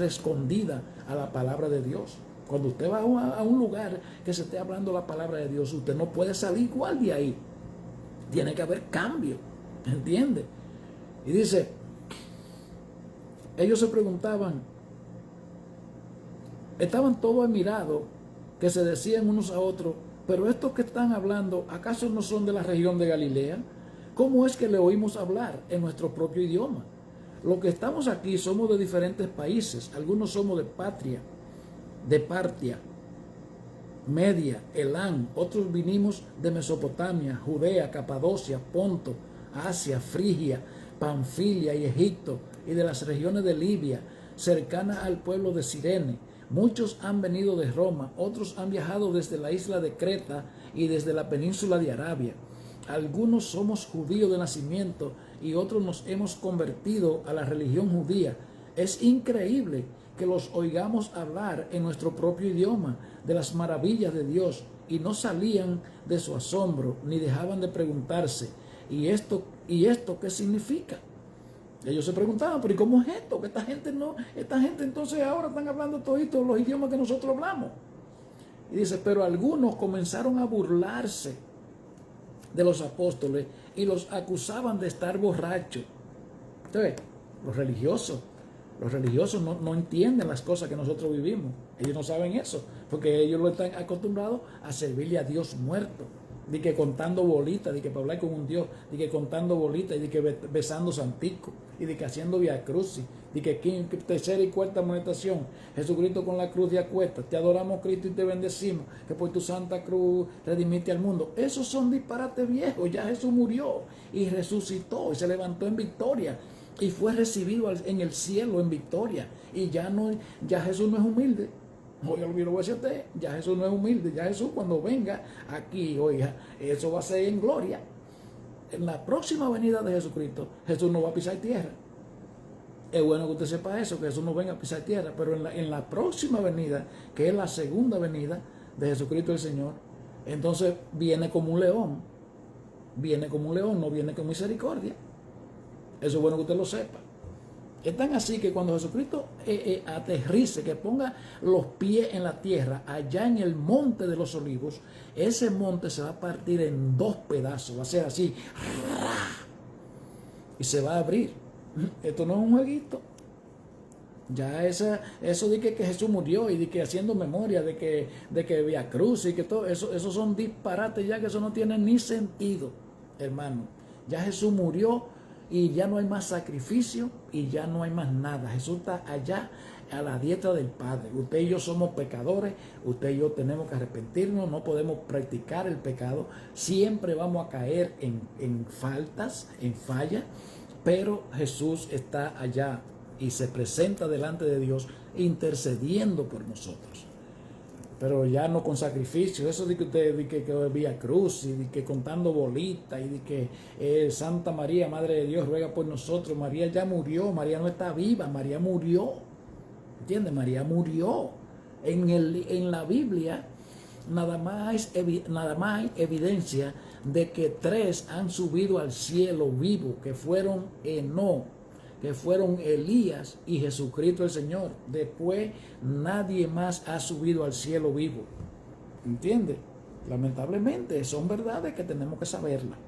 escondida a la palabra de Dios. Cuando usted va a un lugar que se esté hablando la palabra de Dios, usted no puede salir igual de ahí. Tiene que haber cambio, ¿entiende? Y dice, ellos se preguntaban, estaban todos admirados, que se decían unos a otros, pero estos que están hablando, ¿acaso no son de la región de Galilea? ¿Cómo es que le oímos hablar en nuestro propio idioma? Los que estamos aquí somos de diferentes países, algunos somos de Partia, Media, Elán, otros vinimos de Mesopotamia, Judea, Capadocia, Ponto, Asia, Frigia, Panfilia y Egipto, y de las regiones de Libia, cercana al pueblo de Cirene. Muchos han venido de Roma, otros han viajado desde la isla de Creta y desde la península de Arabia. Algunos somos judíos de nacimiento y otros nos hemos convertido a la religión judía. Es increíble que los oigamos hablar en nuestro propio idioma de las maravillas de Dios, y no salían de su asombro ni dejaban de preguntarse, ¿y esto qué significa? Ellos se preguntaban, pero ¿y cómo es esto? Que esta gente entonces ahora están hablando todos los idiomas que nosotros hablamos. Y dice, pero algunos comenzaron a burlarse de los apóstoles y los acusaban de estar borrachos. Entonces, los religiosos no entienden las cosas que nosotros vivimos. Ellos no saben eso, porque ellos lo están acostumbrados a servirle a Dios muerto. De que contando bolitas, de que para hablar con un Dios, de que contando bolitas, y de que besando santico, y de que haciendo via crucis, de que tercera y cuarta amonestación, Jesucristo con la cruz de acuesta, te adoramos Cristo y te bendecimos, que por tu santa cruz redimiste al mundo. Esos son disparates viejos. Ya Jesús murió y resucitó y se levantó en victoria y fue recibido en el cielo en victoria, y ya Jesús no es humilde. Oiga, lo voy a decir a usted, ya Jesús no es humilde. Ya Jesús, cuando venga aquí, oiga, eso va a ser en gloria. En la próxima venida de Jesucristo, Jesús no va a pisar tierra. Es bueno que usted sepa eso, que Jesús no venga a pisar tierra, pero en la próxima venida, que es la segunda venida de Jesucristo el Señor, entonces viene como un león. Viene como un león, no viene con misericordia. Eso es bueno que usted lo sepa. Es tan así que cuando Jesucristo aterrice, que ponga los pies en la tierra, allá en el monte de los olivos, ese monte se va a partir en 2 pedazos, va a ser así, y se va a abrir. Esto no es un jueguito. Ya eso de que Jesús murió y de que haciendo memoria de que vía cruz y que todo eso son disparates, ya que eso no tiene ni sentido, hermano. Ya Jesús murió y ya no hay más sacrificio y ya no hay más nada. Jesús está allá a la diestra del Padre. Usted y yo somos pecadores, usted y yo tenemos que arrepentirnos, no podemos practicar el pecado, siempre vamos a caer en faltas, en fallas, pero Jesús está allá y se presenta delante de Dios intercediendo por nosotros. pero ya no con sacrificio. Eso de que usted de que vía cruz y de que contando bolitas y de que Santa María, Madre de Dios, ruega por nosotros. María ya murió, María no está viva, María murió. ¿Entiende? María murió. En la Biblia nada más hay evidencia de que 3 han subido al cielo vivo, que fueron Enoc, que fueron Elías y Jesucristo el Señor. Después nadie más ha subido al cielo vivo. ¿Entiende? Lamentablemente son verdades que tenemos que saberlas.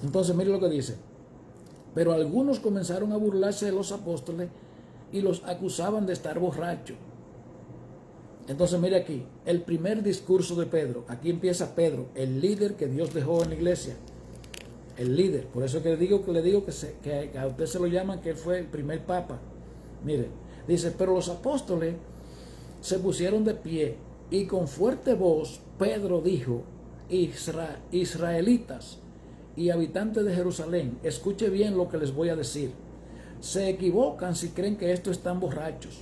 Entonces mire lo que dice. Pero algunos comenzaron a burlarse de los apóstoles y los acusaban de estar borrachos. Entonces mire aquí, el primer discurso de Pedro. Aquí empieza Pedro, el líder que Dios dejó en la iglesia. El líder, por eso que le digo que a usted se lo llaman que él fue el primer papa. Mire, dice, pero los apóstoles se pusieron de pie y con fuerte voz Pedro dijo, israelitas y habitantes de Jerusalén, escuche bien lo que les voy a decir. Se equivocan si creen que estos están borrachos.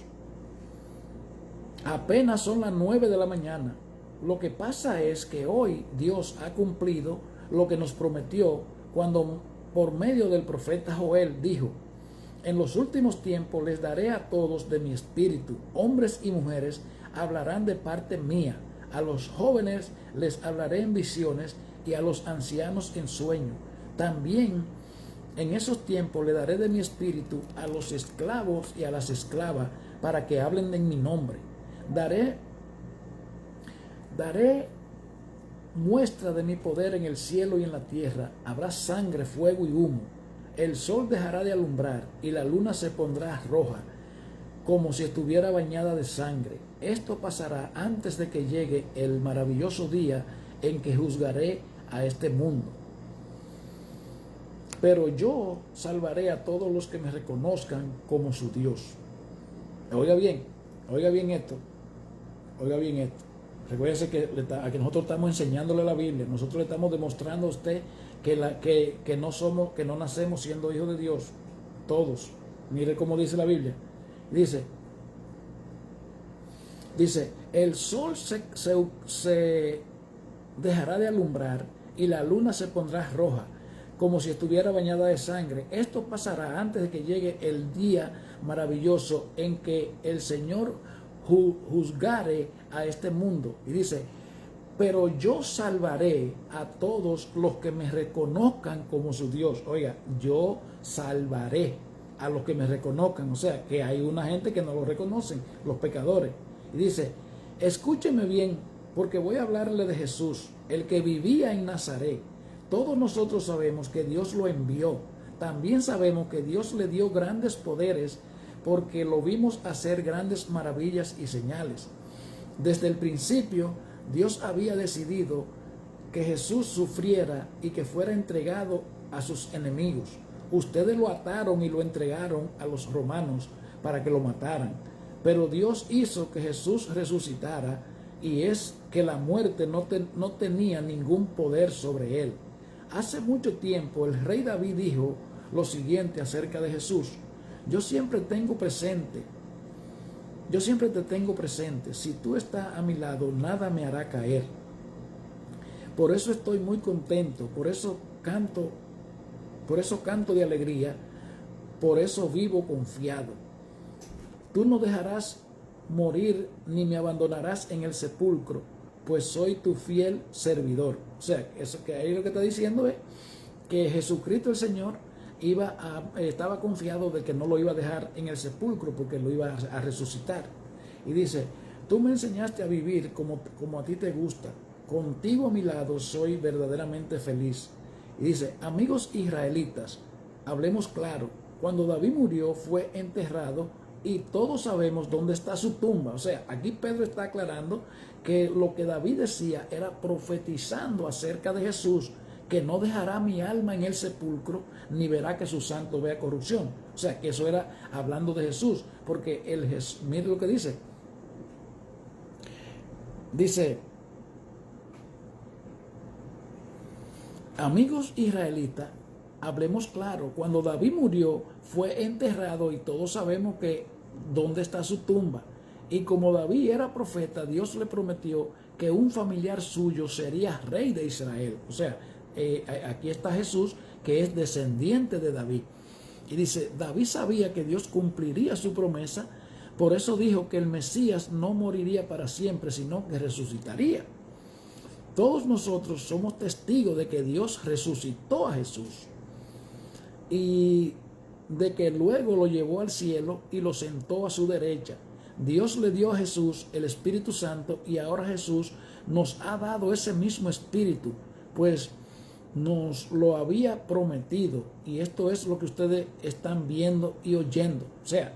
Apenas son las 9 de la mañana. Lo que pasa es que hoy Dios ha cumplido lo que nos prometió cuando por medio del profeta Joel dijo, en los últimos tiempos les daré a todos de mi espíritu, hombres y mujeres hablarán de parte mía, a los jóvenes les hablaré en visiones y a los ancianos en sueño. También en esos tiempos le daré de mi espíritu a los esclavos y a las esclavas para que hablen en mi nombre. Daré muestra de mi poder en el cielo y en la tierra. Habrá sangre, fuego y humo. El sol dejará de alumbrar y la luna se pondrá roja, como si estuviera bañada de sangre. Esto pasará antes de que llegue el maravilloso día en que juzgaré a este mundo. Pero yo salvaré a todos los que me reconozcan como su Dios. Oiga bien esto. Oiga bien esto. Recuérdense que nosotros estamos enseñándole la Biblia. Nosotros le estamos demostrando a usted que no nacemos siendo hijos de Dios. Todos. Mire cómo dice la Biblia. Dice, el sol se dejará de alumbrar y la luna se pondrá roja, como si estuviera bañada de sangre. Esto pasará antes de que llegue el día maravilloso en que el Señor juzgare a este mundo. Y dice, pero yo salvaré a todos los que me reconozcan como su Dios. Oiga, yo salvaré a los que me reconozcan. O sea, que hay una gente que no lo reconocen, los pecadores. Y dice, escúcheme bien, porque voy a hablarle de Jesús, el que vivía en Nazaret. Todos nosotros sabemos que Dios lo envió. También sabemos que Dios le dio grandes poderes porque lo vimos hacer grandes maravillas y señales. Desde el principio, Dios había decidido que Jesús sufriera y que fuera entregado a sus enemigos. Ustedes lo ataron y lo entregaron a los romanos para que lo mataran. Pero Dios hizo que Jesús resucitara, y es que la muerte no tenía ningún poder sobre él. Hace mucho tiempo el rey David dijo lo siguiente acerca de Jesús: yo siempre te tengo presente. Si tú estás a mi lado, nada me hará caer. Por eso estoy muy contento, por eso canto de alegría, por eso vivo confiado. Tú no dejarás morir ni me abandonarás en el sepulcro, pues soy tu fiel servidor. O sea, eso que ahí lo que está diciendo es que Jesucristo el Señor estaba confiado de que no lo iba a dejar en el sepulcro porque lo iba a resucitar. Y dice, tú me enseñaste a vivir como a ti te gusta. Contigo a mi lado soy verdaderamente feliz. Y dice, amigos israelitas, hablemos claro. Cuando David murió fue enterrado y todos sabemos dónde está su tumba. O sea, aquí Pedro está aclarando que lo que David decía era profetizando acerca de Jesús, que no dejará mi alma en el sepulcro, ni verá que su santo vea corrupción. O sea, que eso era hablando de Jesús, porque mire lo que dice. Dice, amigos israelitas, hablemos claro. Cuando David murió, fue enterrado y todos sabemos que dónde está su tumba. Y como David era profeta, Dios le prometió que un familiar suyo sería rey de Israel. O sea, aquí está Jesús, que es descendiente de David. Y dice, David sabía que Dios cumpliría su promesa, por eso dijo que el Mesías no moriría para siempre, sino que resucitaría. Todos nosotros somos testigos de que Dios resucitó a Jesús y de que luego lo llevó al cielo y lo sentó a su derecha. Dios le dio a Jesús el Espíritu Santo y ahora Jesús nos ha dado ese mismo Espíritu, pues nos lo había prometido, y esto es lo que ustedes están viendo y oyendo. O sea,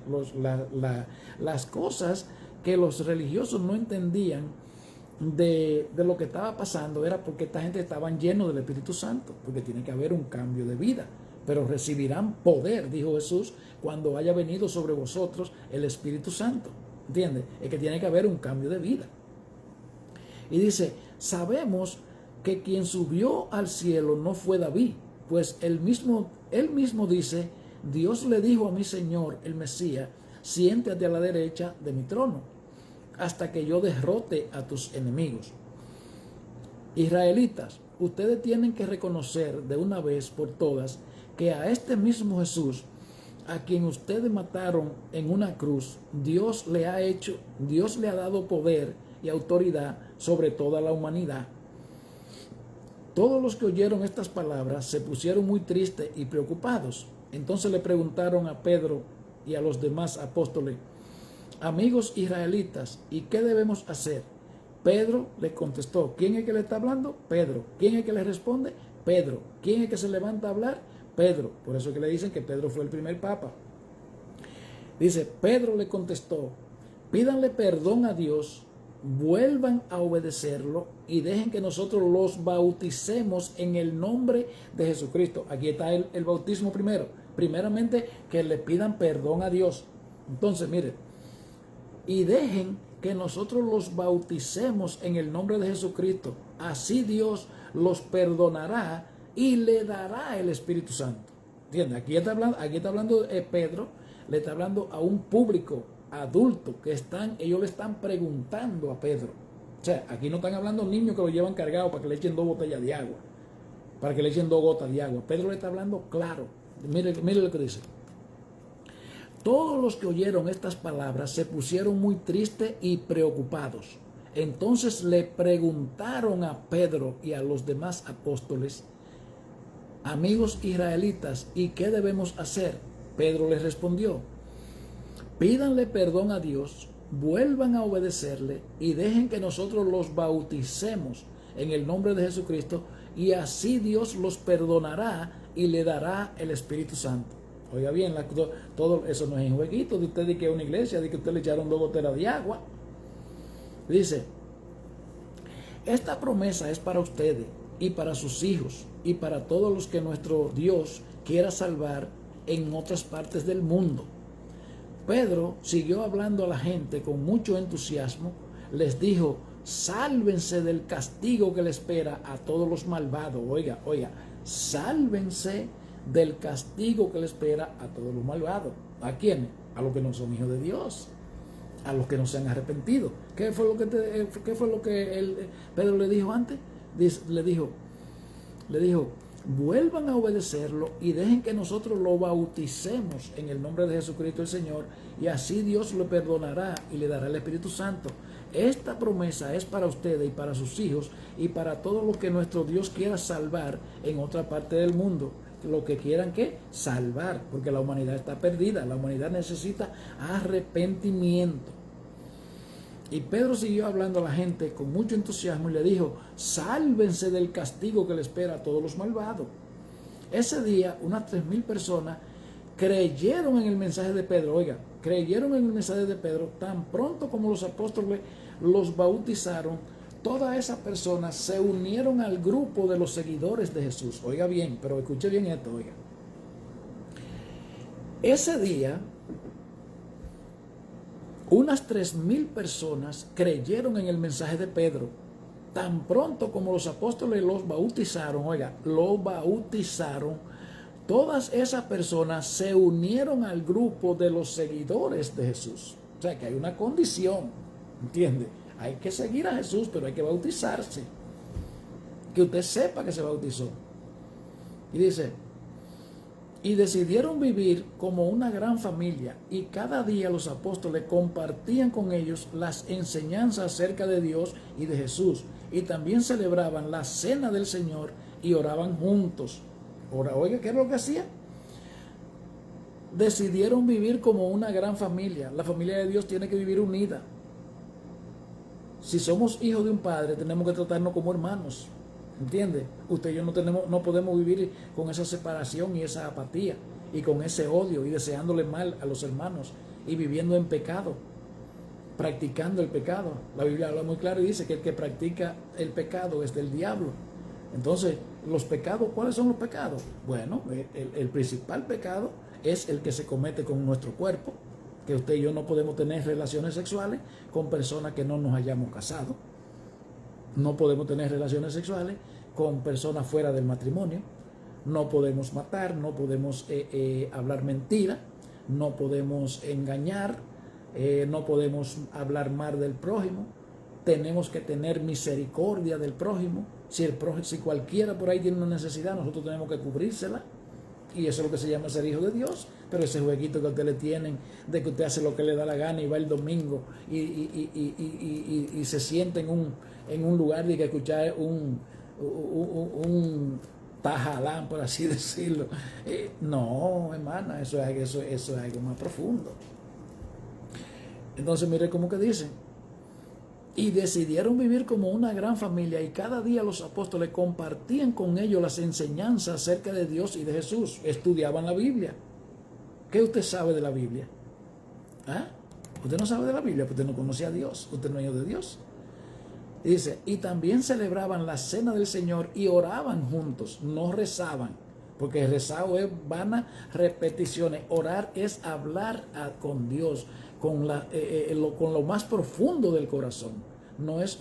las cosas que los religiosos no entendían de lo que estaba pasando era porque esta gente estaban llenos del Espíritu Santo, porque tiene que haber un cambio de vida. Pero recibirán poder, dijo Jesús, cuando haya venido sobre vosotros el Espíritu Santo. ¿Entiendes? Es que tiene que haber un cambio de vida. Y dice, sabemos que quien subió al cielo no fue David, pues él mismo dice, Dios le dijo a mi Señor, el Mesías, siéntate a la derecha de mi trono, hasta que yo derrote a tus enemigos. Israelitas, ustedes tienen que reconocer de una vez por todas que a este mismo Jesús, a quien ustedes mataron en una cruz, Dios le ha dado poder y autoridad sobre toda la humanidad. Todos los que oyeron estas palabras se pusieron muy tristes y preocupados. Entonces le preguntaron a Pedro y a los demás apóstoles, amigos israelitas, ¿y qué debemos hacer? Pedro le contestó, ¿quién es que le está hablando? Pedro. ¿Quién es que le responde? Pedro. ¿Quién es que se levanta a hablar? Pedro. Por eso es que le dicen que Pedro fue el primer papa. Dice, Pedro le contestó, pídanle perdón a Dios, vuelvan a obedecerlo y dejen que nosotros los bauticemos en el nombre de Jesucristo. Aquí está el bautismo primero. Primeramente, que le pidan perdón a Dios. Entonces, mire, y dejen que nosotros los bauticemos en el nombre de Jesucristo. Así Dios los perdonará y le dará el Espíritu Santo. ¿Entiendes? Aquí está hablando Pedro, le está hablando a un público adulto que ellos le están preguntando a Pedro. O sea, aquí no están hablando niños que lo llevan cargado para que le echen 2 botellas de agua, para que le echen 2 gotas de agua. Pedro le está hablando claro. Mire lo que dice. Todos los que oyeron estas palabras se pusieron muy tristes y preocupados. Entonces le preguntaron a Pedro y a los demás apóstoles, amigos israelitas, ¿y qué debemos hacer? Pedro les respondió, pídanle perdón a Dios, vuelvan a obedecerle y dejen que nosotros los bauticemos en el nombre de Jesucristo y así Dios los perdonará y le dará el Espíritu Santo. Oiga bien, todo eso no es un jueguito de usted, de que es una iglesia, de que usted le echaron 2 goteras de agua. Dice, esta promesa es para ustedes y para sus hijos y para todos los que nuestro Dios quiera salvar en otras partes del mundo. Pedro siguió hablando a la gente con mucho entusiasmo, les dijo, sálvense del castigo que le espera a todos los malvados. Oiga, sálvense del castigo que le espera a todos los malvados. ¿A quiénes? A los que no son hijos de Dios, a los que no se han arrepentido. ¿Qué fue lo que Pedro le dijo antes? Le dijo, vuelvan a obedecerlo y dejen que nosotros lo bauticemos en el nombre de Jesucristo el Señor y así Dios lo perdonará y le dará el Espíritu Santo. Esta promesa es para ustedes y para sus hijos y para todos los que nuestro Dios quiera salvar en otra parte del mundo. Lo que quieran que salvar, porque la humanidad está perdida, la humanidad necesita arrepentimiento. Y Pedro siguió hablando a la gente con mucho entusiasmo y le dijo, sálvense del castigo que le espera a todos los malvados. Ese día unas 3,000 personas creyeron en el mensaje de Pedro. Oiga, creyeron en el mensaje de Pedro tan pronto como los apóstoles los bautizaron. Todas esas personas se unieron al grupo de los seguidores de Jesús. Oiga bien, pero escuche bien esto, oiga. Ese día, unas 3,000 personas creyeron en el mensaje de Pedro. Tan pronto como los apóstoles los bautizaron, oiga, los bautizaron, todas esas personas se unieron al grupo de los seguidores de Jesús. O sea, que hay una condición, ¿entiende? Hay que seguir a Jesús, pero hay que bautizarse. Que usted sepa que se bautizó. Y dice, y decidieron vivir como una gran familia, y cada día los apóstoles compartían con ellos las enseñanzas acerca de Dios y de Jesús, y también celebraban la cena del Señor y oraban juntos. Ahora, oiga, ¿qué es lo que hacía? Decidieron vivir como una gran familia. La familia de Dios tiene que vivir unida. Si somos hijos de un padre, tenemos que tratarnos como hermanos. ¿Entiende? Usted y yo no podemos vivir con esa separación y esa apatía y con ese odio y deseándole mal a los hermanos y viviendo en pecado, practicando el pecado. La Biblia habla muy claro y dice que el que practica el pecado es del diablo. Entonces, los pecados, ¿cuáles son los pecados? Bueno, el principal pecado es el que se comete con nuestro cuerpo, que usted y yo no podemos tener relaciones sexuales con personas que no nos hayamos casado. No podemos tener relaciones sexuales con personas fuera del matrimonio. No podemos matar, no podemos hablar mentira, no podemos engañar, no podemos hablar mal del prójimo. Tenemos que tener misericordia del prójimo. Si cualquiera por ahí tiene una necesidad, nosotros tenemos que cubrírsela. Y eso es lo que se llama ser hijo de Dios. Pero ese jueguito que a usted le tienen, de que usted hace lo que le da la gana y va el domingo y se siente en un lugar de que escuchar un tajalán, por así decirlo. No, hermana, eso es algo más profundo. Entonces, mire cómo que dice. Y decidieron vivir como una gran familia, y cada día los apóstoles compartían con ellos las enseñanzas acerca de Dios y de Jesús. Estudiaban la Biblia. ¿Qué usted sabe de la Biblia? ¿Ah? Usted no sabe de la Biblia, porque usted no conoce a Dios, usted no es hijo de Dios. Dice, y también celebraban la cena del Señor y oraban juntos, no rezaban, porque el rezado es vanas repeticiones. Orar es hablar con Dios, con lo más profundo del corazón. No es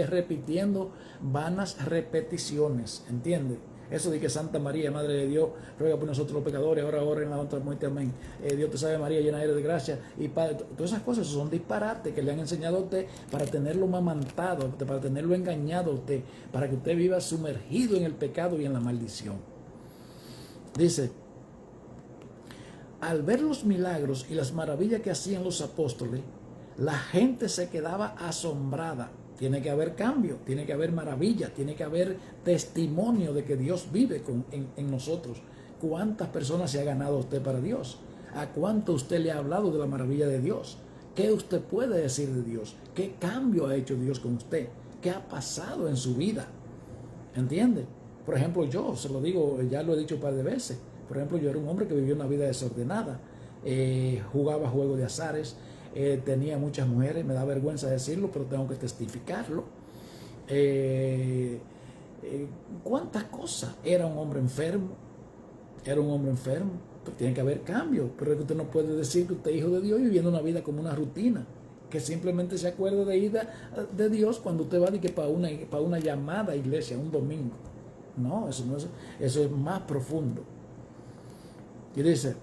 repitiendo vanas repeticiones, ¿entiende? Eso de que Santa María, Madre de Dios, ruega por nosotros los pecadores, ahora en la otra muerte, amén. Dios te salve María, llena eres de gracia. Y Padre, todas esas cosas son disparates que le han enseñado a usted para tenerlo mamantado, para tenerlo engañado a usted, para que usted viva sumergido en el pecado y en la maldición. Dice, al ver los milagros y las maravillas que hacían los apóstoles, la gente se quedaba asombrada. Tiene que haber cambio, tiene que haber maravilla, tiene que haber testimonio de que Dios vive en nosotros. ¿Cuántas personas se ha ganado usted para Dios? ¿A cuánto usted le ha hablado de la maravilla de Dios? ¿Qué usted puede decir de Dios? ¿Qué cambio ha hecho Dios con usted? ¿Qué ha pasado en su vida? ¿Entiende? Por ejemplo, yo se lo digo, ya lo he dicho un par de veces. Por ejemplo, yo era un hombre que vivía una vida desordenada, jugaba juegos de azares, tenía muchas mujeres, me da vergüenza decirlo, pero tengo que testificarlo. ¿Cuántas cosas? Era un hombre enfermo, pero tiene que haber cambio. Pero es que usted no puede decir que usted es hijo de Dios y viviendo una vida como una rutina, que simplemente se acuerde de Dios cuando usted va para una llamada a iglesia un domingo. No, eso es más profundo. Y dice,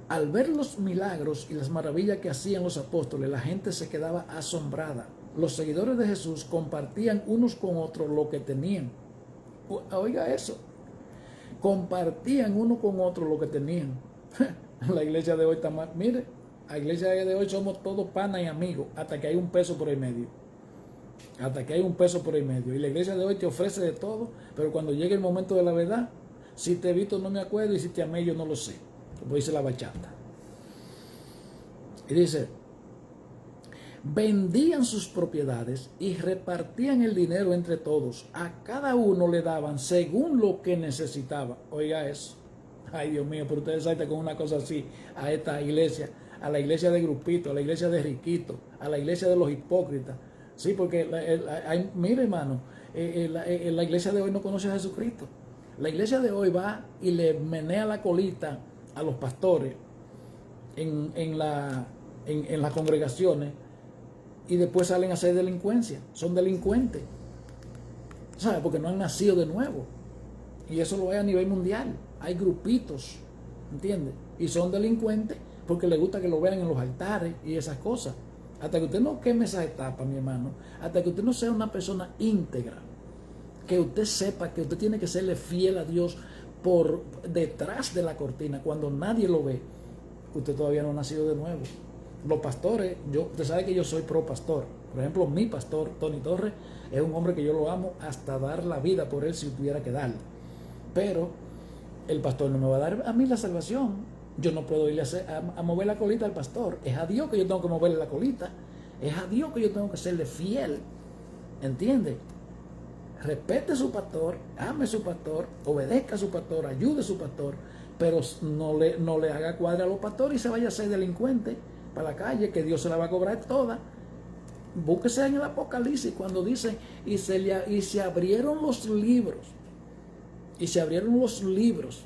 al ver los milagros y las maravillas que hacían los apóstoles, la gente se quedaba asombrada. Los seguidores de Jesús compartían unos con otros lo que tenían. Oiga eso. Compartían uno con otro lo que tenían. La iglesia de hoy está mal. Mire, la iglesia de hoy somos todos panas y amigos, hasta que hay un peso por el medio. Hasta que hay un peso por el medio. Y la iglesia de hoy te ofrece de todo, pero cuando llegue el momento de la verdad, si te he visto no me acuerdo y si te amé yo no lo sé. Como dice la bachata. Y dice, vendían sus propiedades y repartían el dinero entre todos. A cada uno le daban según lo que necesitaba. Oiga eso. Ay, Dios mío, pero ustedes saltan con una cosa así a esta iglesia, a la iglesia de grupito, a la iglesia de riquito, a la iglesia de los hipócritas. Sí, porque mire, hermano, la iglesia de hoy no conoce a Jesucristo. La iglesia de hoy va y le menea la colita a los pastores en las congregaciones y después salen a hacer delincuencia. Son delincuentes. ¿Sabe? Porque no han nacido de nuevo. Y eso lo hay a nivel mundial. Hay grupitos, ¿entiendes? Y son delincuentes porque le gusta que lo vean en los altares y esas cosas. Hasta que usted no queme esa etapa, mi hermano, hasta que usted no sea una persona íntegra, que usted sepa que usted tiene que serle fiel a Dios por detrás de la cortina, cuando nadie lo ve, usted todavía no ha nacido de nuevo. Los pastores, usted sabe que yo soy pro pastor. Por ejemplo, mi pastor, Tony Torres, es un hombre que yo lo amo hasta dar la vida por él si tuviera que darle. Pero el pastor no me va a dar a mí la salvación. Yo no puedo irle a mover la colita al pastor. Es a Dios que yo tengo que moverle la colita. Es a Dios que yo tengo que serle fiel. ¿Entiende? Respete a su pastor, ame a su pastor, obedezca a su pastor, ayude a su pastor, pero no le haga cuadra a los pastores y se vaya a ser delincuente para la calle, que Dios se la va a cobrar toda. Búsquese en el Apocalipsis cuando dice, y se abrieron los libros. Y se abrieron los libros.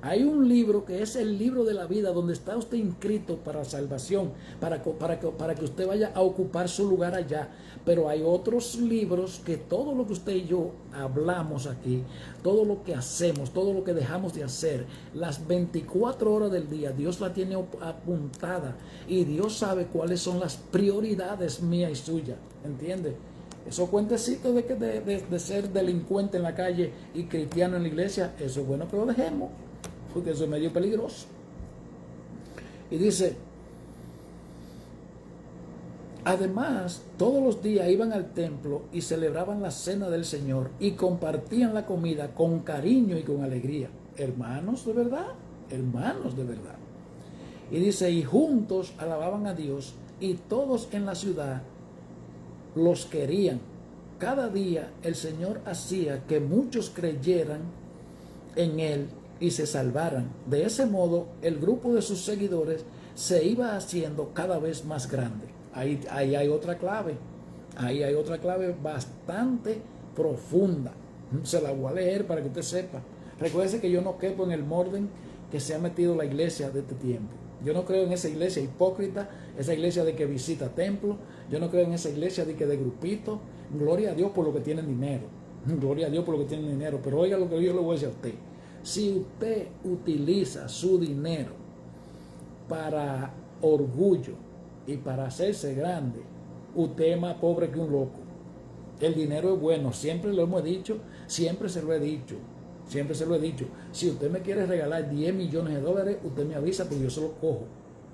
Hay un libro que es el libro de la vida, donde está usted inscrito para salvación, para que usted vaya a ocupar su lugar allá. Pero hay otros libros que todo lo que usted y yo hablamos aquí, todo lo que hacemos, todo lo que dejamos de hacer, las 24 horas del día, Dios la tiene apuntada y Dios sabe cuáles son las prioridades mías y suyas. ¿Entiende? Esos cuentecitos de ser delincuente en la calle y cristiano en la iglesia, eso es bueno que lo dejemos, porque eso es medio peligroso. Y dice, además, todos los días iban al templo y celebraban la cena del Señor y compartían la comida con cariño y con alegría. Hermanos de verdad, hermanos de verdad. Y dice, y juntos alababan a Dios, y todos en la ciudad los querían. Cada día el Señor hacía que muchos creyeran en Él y se salvaran. De ese modo, el grupo de sus seguidores se iba haciendo cada vez más grande. Ahí hay otra clave. Ahí hay otra clave bastante profunda. Se la voy a leer para que usted sepa. Recuerde que yo no quepo en el orden que se ha metido la iglesia de este tiempo. Yo no creo en esa iglesia hipócrita, esa iglesia de que visita templos. Yo no creo en esa iglesia de que de grupito. Gloria a Dios por lo que tienen dinero. Gloria a Dios por lo que tienen dinero. Pero oiga lo que yo le voy a decir a usted. Si usted utiliza su dinero para orgullo y para hacerse grande, usted es más pobre que un loco. El dinero es bueno, siempre lo hemos dicho, siempre se lo he dicho, siempre se lo he dicho. Si usted me quiere regalar 10 millones de dólares, usted me avisa porque yo se lo cojo,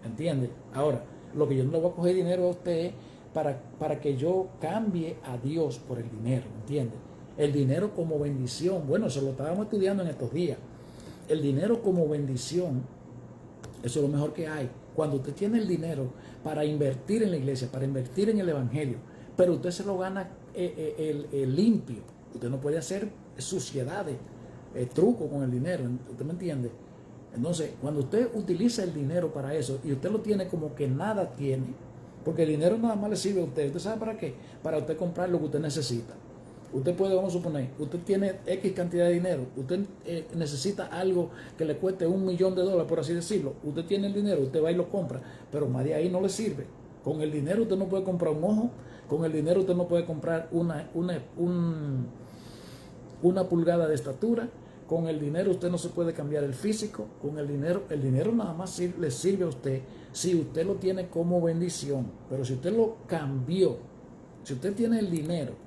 ¿entiende? Ahora, lo que yo no le voy a coger dinero a usted es para que yo cambie a Dios por el dinero, ¿entiende? El dinero como bendición, bueno, eso lo estábamos estudiando en estos días. El dinero como bendición, eso es lo mejor que hay. Cuando usted tiene el dinero para invertir en la iglesia, para invertir en el evangelio, pero usted se lo gana limpio. Usted no puede hacer suciedades, truco con el dinero, ¿usted me entiende? Entonces, cuando usted utiliza el dinero para eso y usted lo tiene como que nada tiene, porque el dinero nada más le sirve a usted. ¿Usted sabe para qué? Para usted comprar lo que usted necesita. Usted puede, vamos a suponer, usted tiene X cantidad de dinero, usted necesita algo que le cueste $1 millón, por así decirlo. Usted tiene el dinero, usted va y lo compra, pero más de ahí no le sirve. Con el dinero usted no puede comprar un ojo, con el dinero usted no puede comprar una pulgada de estatura, con el dinero usted no se puede cambiar el físico, con el dinero nada más le sirve a usted si usted lo tiene como bendición. Pero si usted lo cambió, si usted tiene el dinero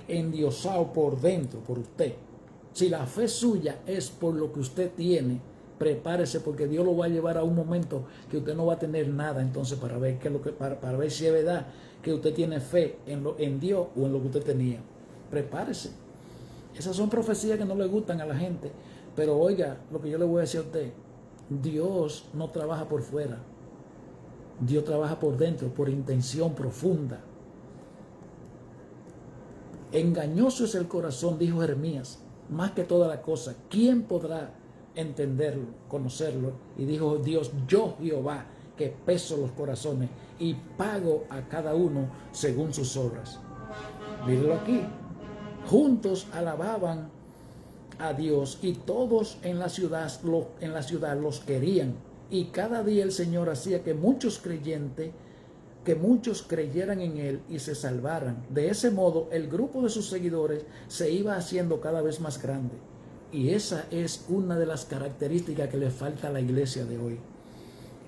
endiosado por dentro, por usted, si la fe suya es por lo que usted tiene, prepárese, porque Dios lo va a llevar a un momento que usted no va a tener nada, entonces para ver para ver si es verdad que usted tiene fe en Dios o en lo que usted tenía. Prepárese. Esas son profecías que no le gustan a la gente, pero oiga lo que yo le voy a decir a usted: Dios no trabaja por fuera, Dios trabaja por dentro, por intención profunda. Engañoso es el corazón, dijo Jeremías, más que toda la cosa. ¿Quién podrá entenderlo, conocerlo? Y dijo Dios: yo, Jehová, que peso los corazones y pago a cada uno según sus obras. Míralo aquí. Juntos alababan a Dios y todos en la ciudad los querían. Y cada día el Señor hacía que muchos creyeran en Él y se salvaran. De ese modo, el grupo de sus seguidores se iba haciendo cada vez más grande. Y esa es una de las características que le falta a la iglesia de hoy.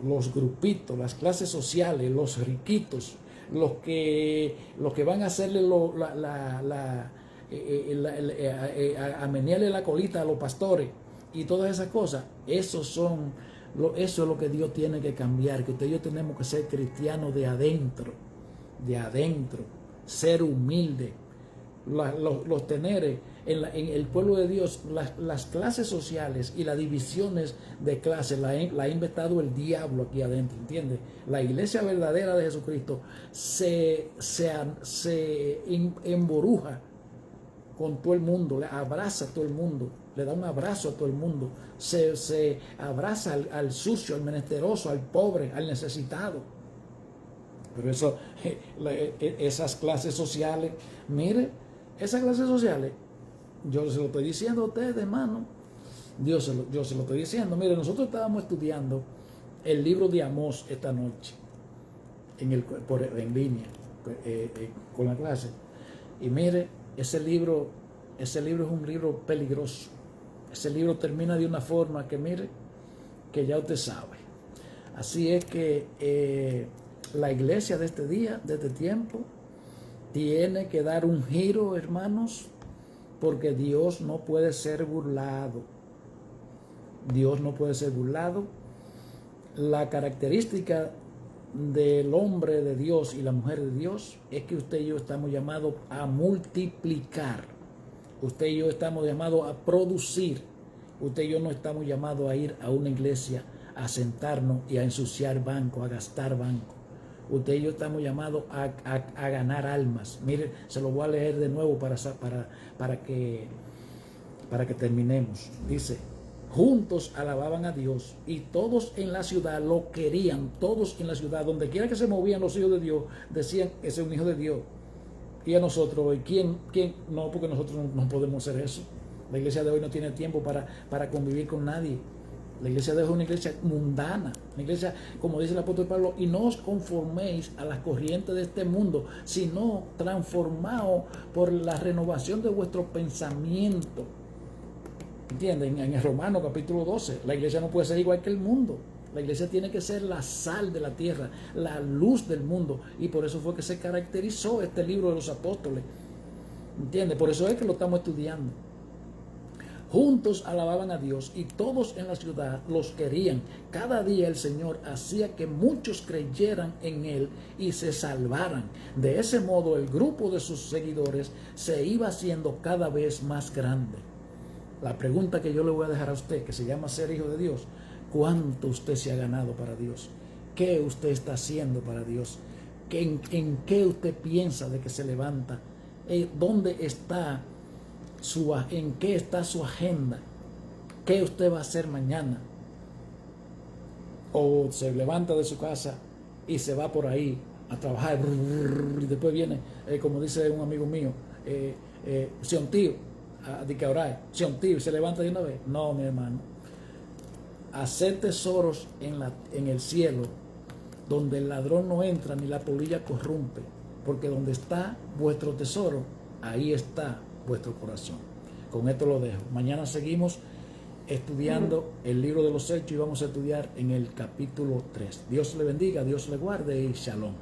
los grupitos, las clases sociales, los riquitos, los que van a hacerle a menearle la colita a los pastores y todas esas cosas. Eso es lo que Dios tiene que cambiar, que usted y yo tenemos que ser cristianos de adentro, ser humilde. Los teneres en el pueblo de Dios, las clases sociales y las divisiones de clases la ha inventado el diablo aquí adentro, ¿entiendes? La iglesia verdadera de Jesucristo se emboruja con todo el mundo, le abraza a todo el mundo, le da un abrazo a todo el mundo, se abraza al sucio, al menesteroso, al pobre, al necesitado. Pero esas clases sociales, mire, esas clases sociales, yo se lo estoy diciendo a ustedes, hermano, yo se lo estoy diciendo. Mire, nosotros estábamos estudiando el libro de Amós esta noche, en línea, con la clase. Y mire, ese libro es un libro peligroso. Ese libro termina de una forma que, mire, que ya usted sabe. Así es que la iglesia de este día, de este tiempo, tiene que dar un giro, hermanos, porque Dios no puede ser burlado. Dios no puede ser burlado. La característica del hombre de Dios y la mujer de Dios es que usted y yo estamos llamados a multiplicar. Usted y yo estamos llamados a producir. Usted y yo no estamos llamados a ir a una iglesia a sentarnos y a ensuciar banco, a gastar banco. Usted y yo estamos llamados a ganar almas. Mire, se lo voy a leer de nuevo para que terminemos. Dice: juntos alababan a Dios y todos en la ciudad lo querían. Todos en la ciudad, donde quiera que se movían los hijos de Dios, decían: ese es un hijo de Dios. Y a nosotros hoy, ¿quién? No, porque nosotros no podemos hacer eso. La iglesia de hoy no tiene tiempo para convivir con nadie. La iglesia de hoy es una iglesia mundana, una iglesia, como dice el apóstol Pablo: y no os conforméis a las corrientes de este mundo, sino transformaos por la renovación de vuestro pensamiento. ¿Entienden? En el Romanos capítulo 12, la iglesia no puede ser igual que el mundo. La iglesia tiene que ser la sal de la tierra, la luz del mundo. Y por eso fue que se caracterizó este libro de los apóstoles. ¿Entienden? Por eso es que lo estamos estudiando. Juntos alababan a Dios y todos en la ciudad los querían. Cada día el Señor hacía que muchos creyeran en Él y se salvaran. De ese modo el grupo de sus seguidores se iba haciendo cada vez más grande. La pregunta que yo le voy a dejar a usted, que se llama ser hijo de Dios: ¿cuánto usted se ha ganado para Dios? ¿Qué usted está haciendo para Dios? ¿En qué usted piensa de que se levanta? ¿Dónde está en qué está su agenda? ¿Qué usted va a hacer mañana? O se levanta de su casa y se va por ahí a trabajar y después viene, como dice un amigo mío, Sion tío, de que orar, Sion tío, y se levanta de una vez. No, mi hermano. Hacer tesoros en el cielo, donde el ladrón no entra ni la polilla corrompe, porque donde está vuestro tesoro, ahí está vuestro corazón. Con esto lo dejo. Mañana seguimos estudiando el libro de los Hechos y vamos a estudiar en el capítulo 3. Dios le bendiga, Dios le guarde y shalom.